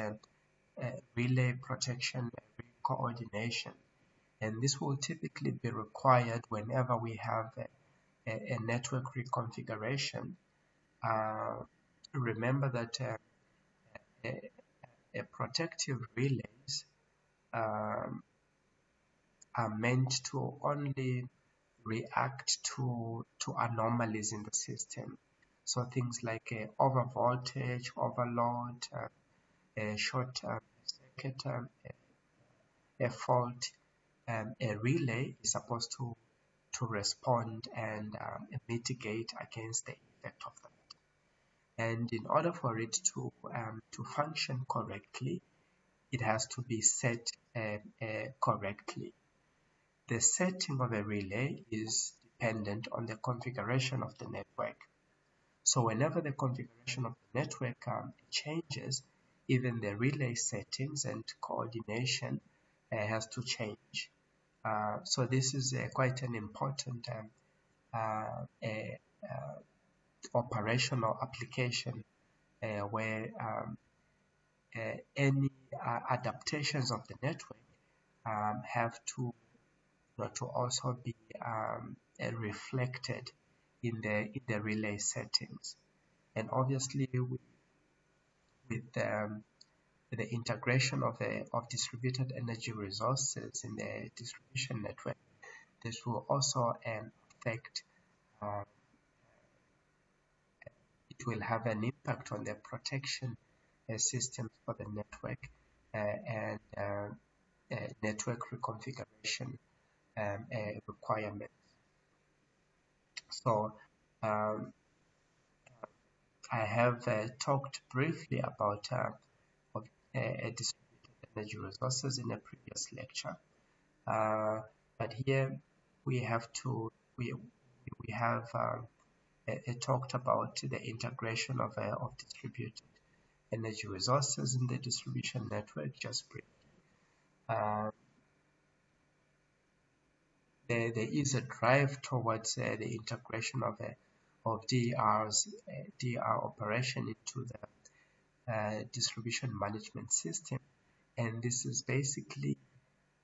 relay protection coordination, and this will typically be required whenever we have a network reconfiguration. Remember that a protective relays are meant to only react to anomalies in the system. So things like over voltage, overload, short circuit, a fault, a relay is supposed to respond and mitigate against the effect of that. And in order for it to function correctly, it has to be set correctly. The setting of a relay is dependent on the configuration of the network. So whenever the configuration of the network changes, even the relay settings and coordination has to change. So this is quite an important operational application where any adaptations of the network have to to also be reflected in the relay settings. And obviously with the integration of distributed energy resources in the distribution network, this will also affect, it will have an impact on the protection systems for the network and network reconfiguration requirements. So I have talked briefly about distributed energy resources in a previous lecture, but here we have talked about the integration of distributed energy resources in the distribution network just briefly. There is a drive towards the integration of DER operation into the distribution management system, and this is basically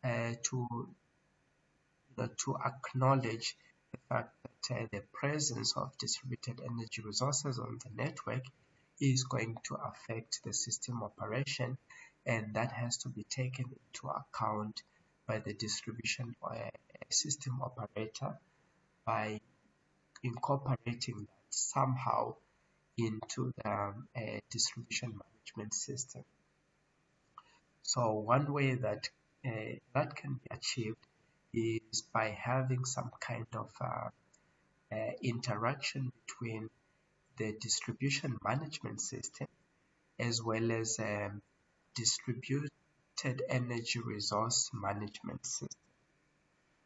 to acknowledge the fact that the presence of distributed energy resources on the network is going to affect the system operation, and that has to be taken into account by the distribution system operator by incorporating that somehow into the distribution management system. So one way that that can be achieved is by having some kind of interaction between the distribution management system as well as distributed energy resource management system.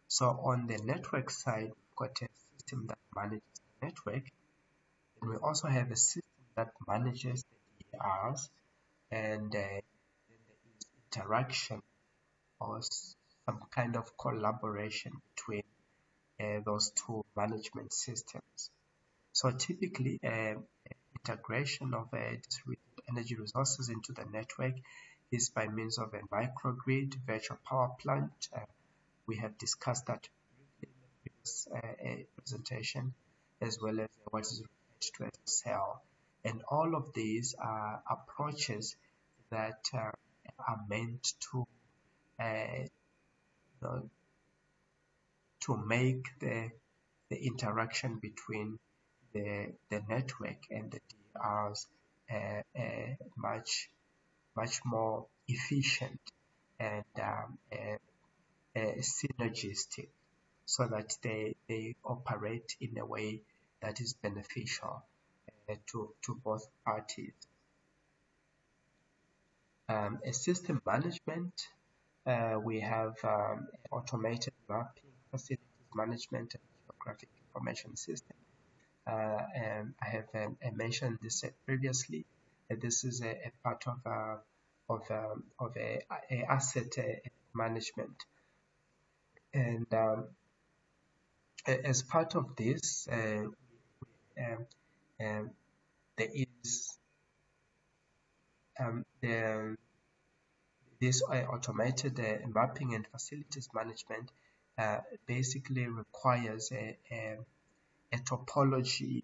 So on the network side, we've got a system that manages the network, and we also have a system that manages the DERs, and then there is interaction or some kind of collaboration between those two management systems. So typically, integration of distributed energy resources into the network is by means of a microgrid virtual power plant. We have discussed that briefly in the previous presentation, as well as what is referred to as a cell. And all of these are approaches that are meant to to make the interaction between the network and the DERs much more efficient and synergistic, so that they operate in a way that is beneficial to both parties. A system management, we have automated mapping, facilities management, and geographic information system. And I have mentioned this previously. This is a part of a asset management, and as part of this, there is this automated mapping and facilities management basically requires a topology,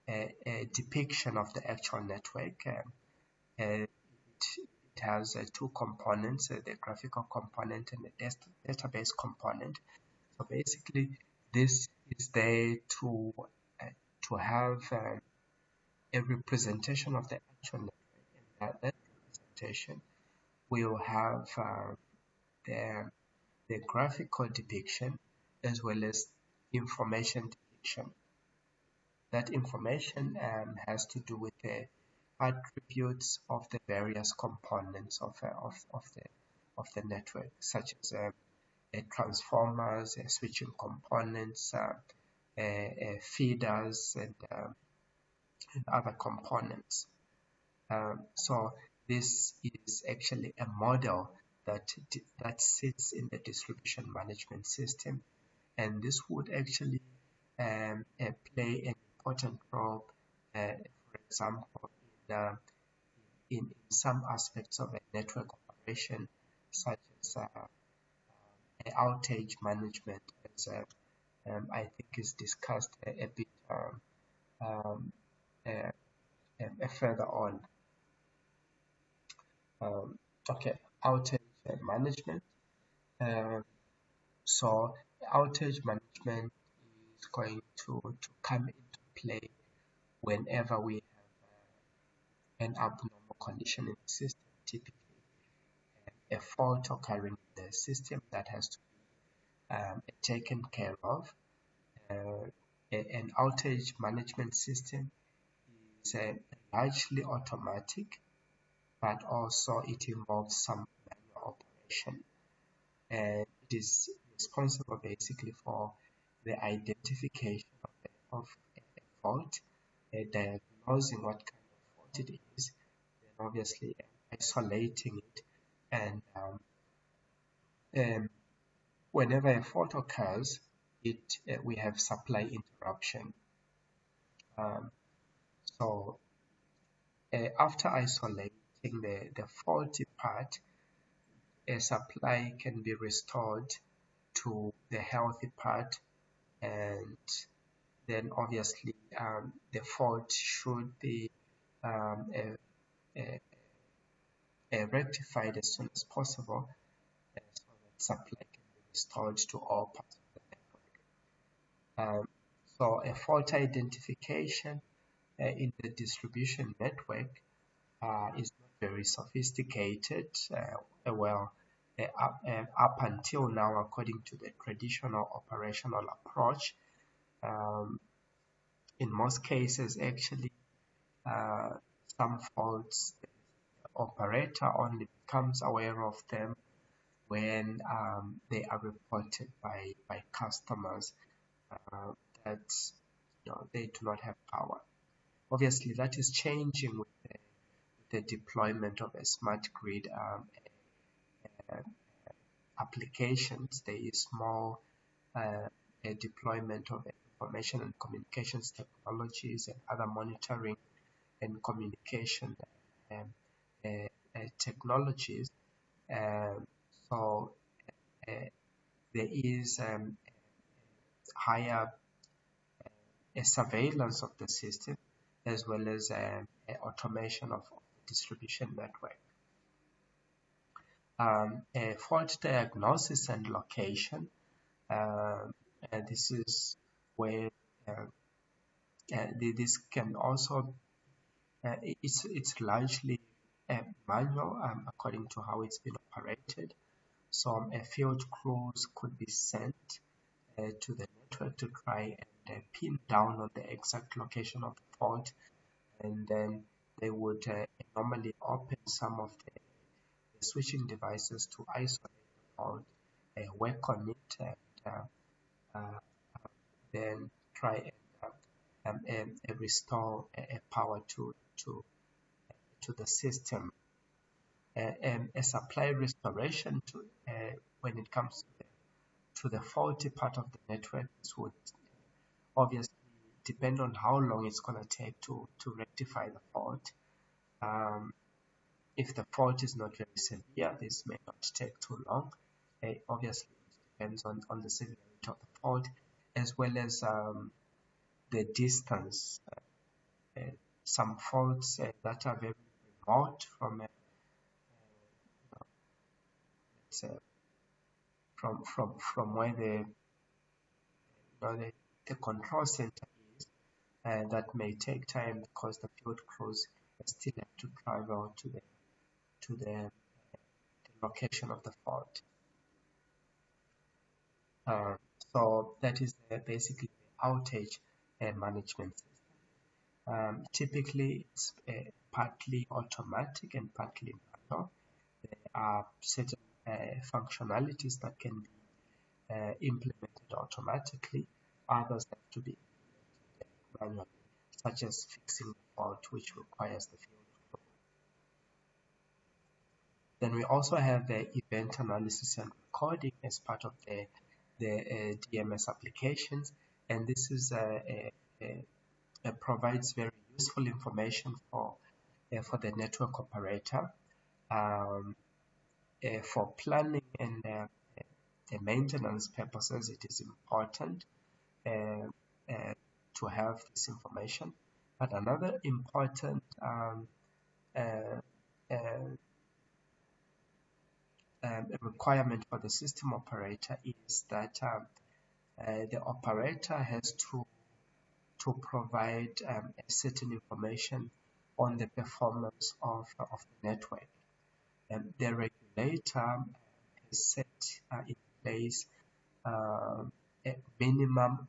a depiction of the actual network. It has two components, the graphical component and the database component. So basically, this is there to have a representation of the actual network, and that representation will have the graphical depiction as well as information depiction. That information has to do with the attributes of the various components of the network, such as transformers, switching components, feeders, and other components. So this is actually a model that sits in the distribution management system, and this would actually play an important role, for example, in some aspects of a network operation, such as outage management, as I think is discussed a bit um, further on. Okay, outage management. So outage management is going to come into play whenever we have an abnormal condition in the system, typically a fault occurring in the system that has to be taken care of. An outage management system is largely automatic, but also it involves some manual operation, and it is responsible basically for the identification of a fault, diagnosing what kind of fault it is, then obviously isolating it, and whenever a fault occurs, we have supply interruption. So after isolating the faulty part, a supply can be restored to the healthy part, and then obviously the fault should be rectified as soon as possible, so that supply can be restored to all parts of the network. So a fault identification in the distribution network is not very sophisticated. Up until now, according to the traditional operational approach, in most cases, actually, some faults, the operator only becomes aware of them when they are reported by customers that they do not have power. Obviously, that is changing with the deployment of a smart grid applications. There is more a deployment of information and communications technologies and other monitoring and communication technologies. So there is higher surveillance of the system, as well as automation of the distribution network. Fault diagnosis and location. And this is where this can also it's largely manual according to how it's been operated. So field crews could be sent to the network to try and pin down on the exact location of the fault, and then they would normally open some of the switching devices to isolate the fault, work on it, and then try and restore power to the system. A supply restoration when it comes to the faulty part of the network, this would obviously depend on how long it's going to take to rectify the fault. If the fault is not very severe, this may not take too long. Obviously, it depends on the severity of the fault, as well as the distance. Some faults that are very remote from from where the control center is, and that may take time because the field crews still have to travel to the location of the fault. So that is basically the outage management system. Typically, it's partly automatic and partly manual. There are certain functionalities that can be implemented automatically. Others have to be implemented manually, such as fixing the fault, which requires the field crew. Then we also have the event analysis and recording as part of the DMS applications, and this is provides very useful information for for the network operator. For planning and the maintenance purposes, it is important to have this information. But another important requirement for the system operator is that the operator has to provide a certain information on the performance of the network. The regulator has set in place a minimum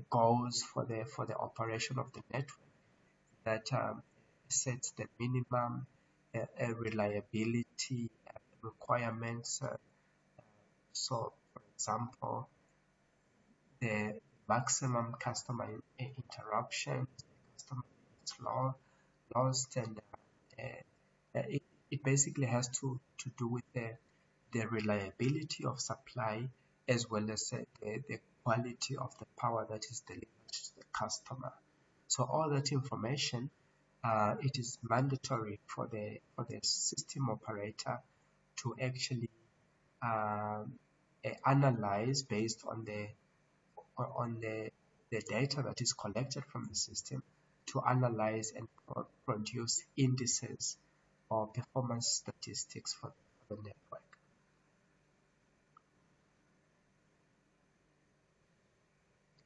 goals for the operation of the network that sets the minimum reliability requirements. So, for example, the maximum customer interruptions, customer minutes lost, and it basically has to do with the reliability of supply as well as the quality of the power that is delivered to the customer. So all that information, it is mandatory for the system operator to actually analyze based on the data that is collected from the system, to analyze and produce indices or performance statistics for the network.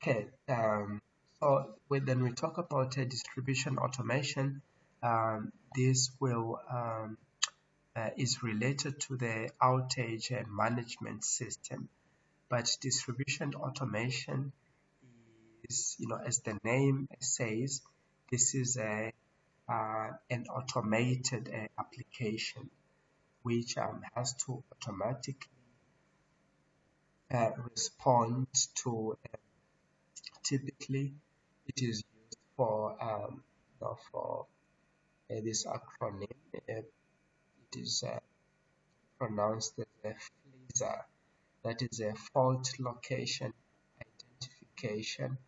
Okay, so when we talk about distribution automation, this will is related to the outage and management system. But distribution automation is, as the name says, this is an automated application which has to automatically respond to. Typically, it is used for this acronym. It is pronounced as FLISA. That is a fault location identification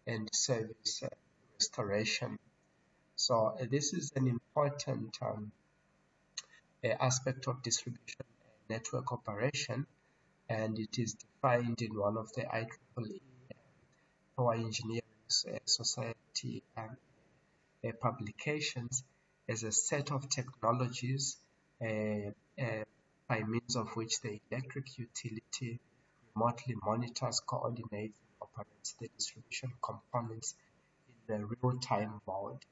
and service restoration. So this is an important aspect of distribution network operation, and it is defined in one of the IEEE Power Engineering Society publications as a set of technologies by means of which the electric utility remotely monitors, coordinates, and operates the distribution components in the real-time mode.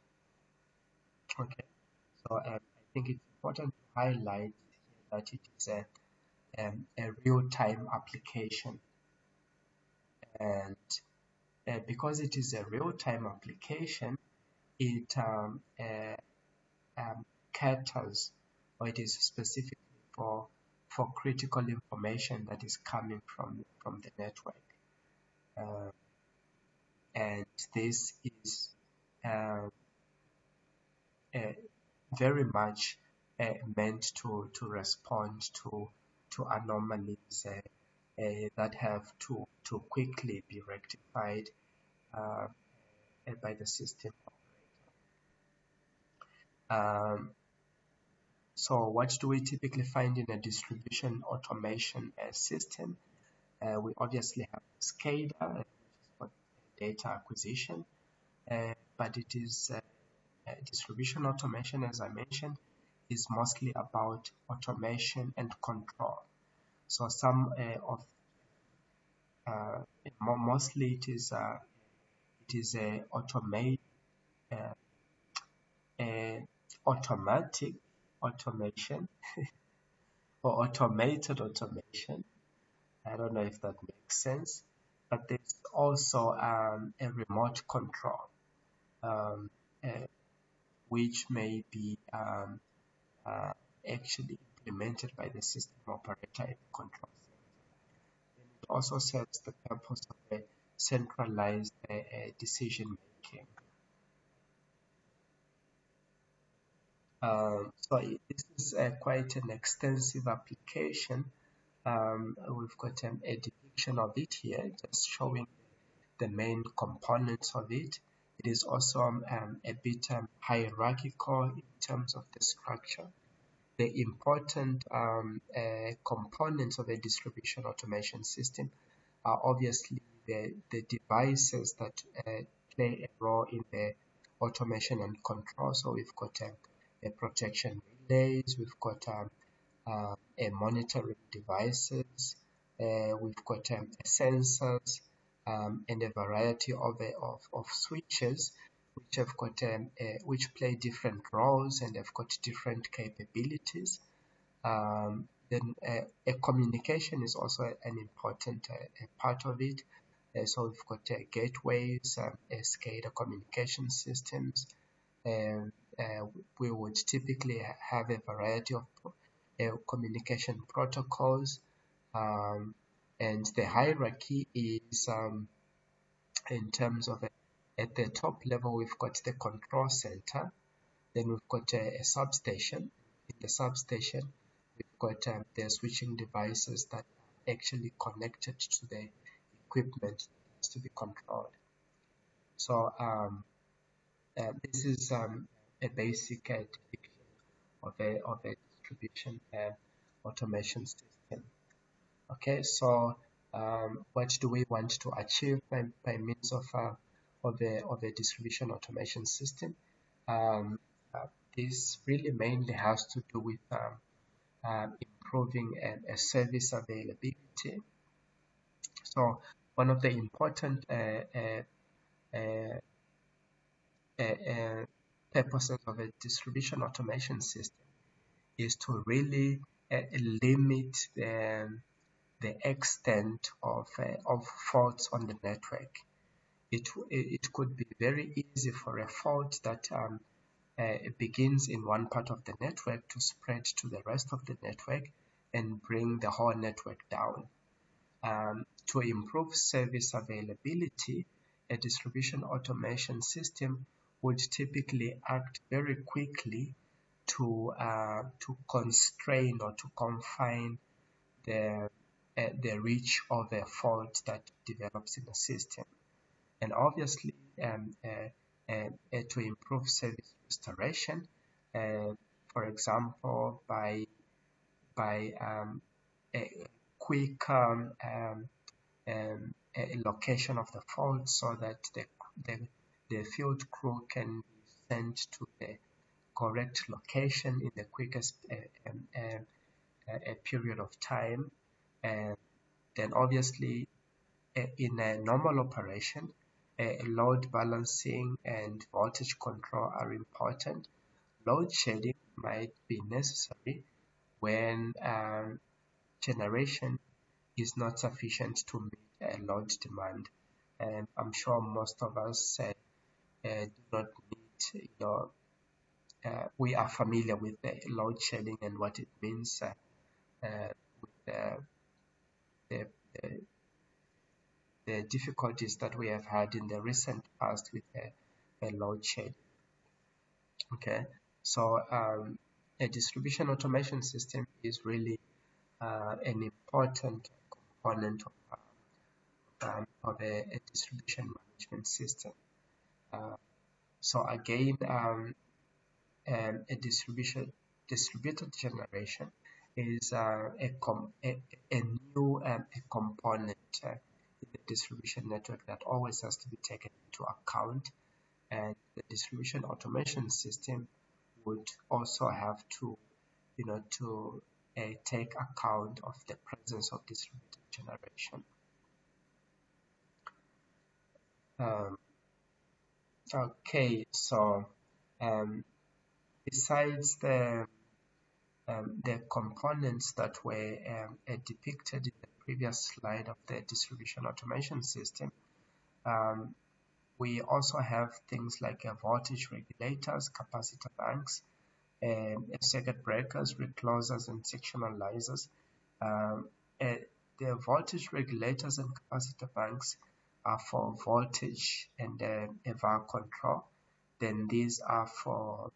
Okay, so I think it's important to highlight that it is a real-time application, and because it is a real-time application, it caters, or it is specifically for critical information that is coming from the network, and this is very much meant to respond to anomalies that have to quickly be rectified by the system operator. So what do we typically find in a distribution automation system? We obviously have SCADA, which is for data acquisition, but it is distribution automation, as I mentioned, is mostly about automation and control. So some of mostly it is a automatic automation or automated automation. I don't know if that makes sense, but there's also a remote control, which may be actually implemented by the system operator in the control center. And it also serves the purpose of a centralized decision making. So this is quite an extensive application. We've got a depiction of it here, just showing the main components of it. It is also a bit hierarchical in terms of the structure. The important components of a distribution automation system are obviously the devices that play a role in the automation and control. So we've got a protection relays, we've got a monitoring devices, we've got sensors, and a variety of switches which have got which play different roles and have got different capabilities. Then a communication is also an important part of it. So we've got gateways, SCADA communication systems, and we would typically have a variety of communication protocols, and the hierarchy is in terms of at the top level we've got the control center, then we've got a substation. In the substation we've got the switching devices that are actually connected to the equipment that has to be controlled. So this is a basic depiction of a distribution automation system. Okay, so what do we want to achieve by means of a distribution automation system? This really mainly has to do with improving a service availability. So one of the important purposes of a distribution automation system is to really limit the extent of faults on the network. It could be very easy for a fault that begins in one part of the network to spread to the rest of the network and bring the whole network down. To improve service availability, a distribution automation system would typically act very quickly to constrain or to confine the reach of a fault that develops in the system. And obviously, to improve service restoration, for example, by a quick location of the fault, so that the field crew can be sent to the correct location in the quickest period of time. And then obviously in a normal operation, load balancing and voltage control are important. Load shedding might be necessary when generation is not sufficient to meet a load demand. And I'm sure most of us do not need, we are familiar with the load shedding and what it means with the difficulties that we have had in the recent past with a load shedding. Okay, so a distribution automation system is really an important component of a distribution management system. So again, a distributed generation is a new component in the distribution network that always has to be taken into account, and the distribution automation system would also have to take account of the presence of distributed generation. Okay, so besides the components that were depicted in the previous slide of the distribution automation system, we also have things like voltage regulators, capacitor banks, circuit breakers, reclosers, and sectionalizers. The voltage regulators and capacitor banks are for voltage and VAR control. Then these are for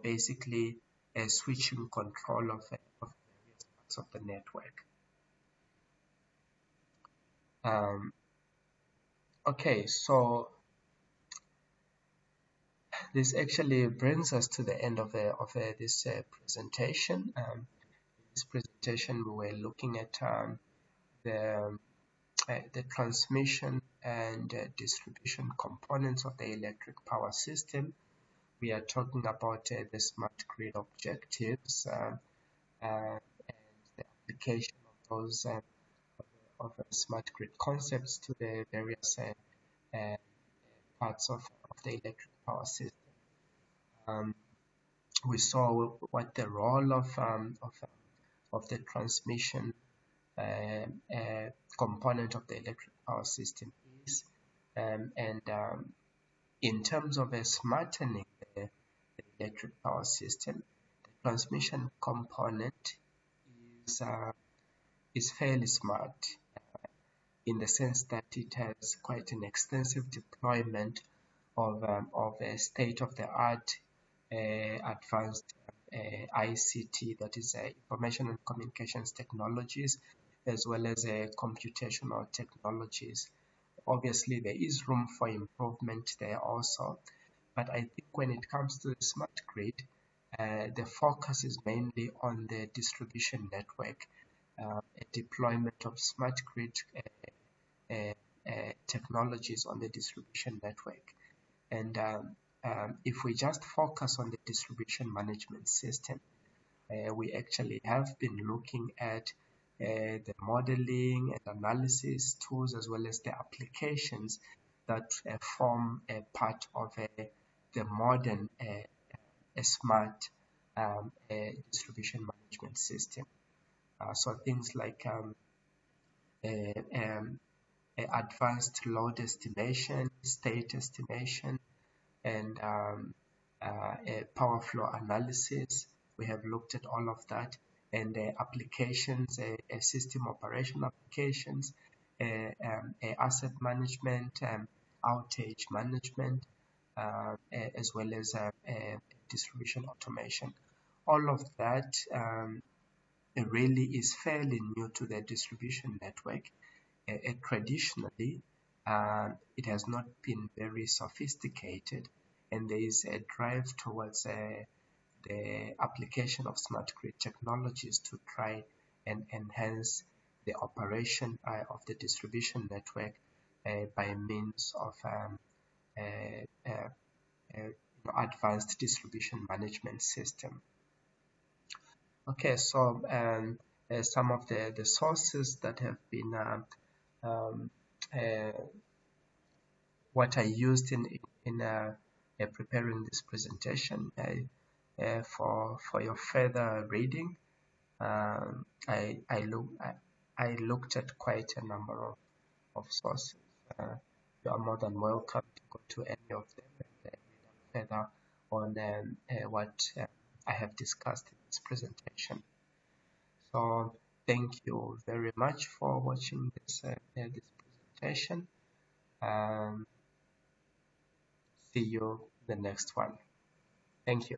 basically a switching control of various parts of the network. Okay, so This actually brings us to the end of this presentation. This presentation, we were looking at the transmission and distribution components of the electric power system. We are talking about the smart grid objectives and the application of those smart grid concepts to the various parts of the electric power system. We saw what the role of the transmission component of the electric power system is, and in terms of smartening the electric power system, the transmission component is fairly smart in the sense that it has quite an extensive deployment of a state-of-the-art advanced ICT, that is information and communications technologies, as well as computational technologies. Obviously, there is room for improvement there also, but I think when it comes to the smart grid, the focus is mainly on the distribution network, a deployment of smart grid technologies on the distribution network. And if we just focus on the distribution management system, we actually have been looking at the modeling and analysis tools, as well as the applications that form a part of the modern smart distribution management system. So things like advanced load estimation, state estimation, and power flow analysis. We have looked at all of that, and applications, system operation applications, asset management, outage management, as well as distribution automation. All of that really is fairly new to the distribution network. Traditionally, it has not been very sophisticated, and there is a drive towards the application of smart grid technologies to try and enhance the operation of the distribution network by means of advanced distribution management system. Okay, so some of the sources that have been what I used in preparing this presentation for your further reading. I looked at quite a number of sources. You are more than welcome to go to any of them and read up further on what I have discussed in this presentation. So thank you very much for watching this presentation. See you in the next one. Thank you.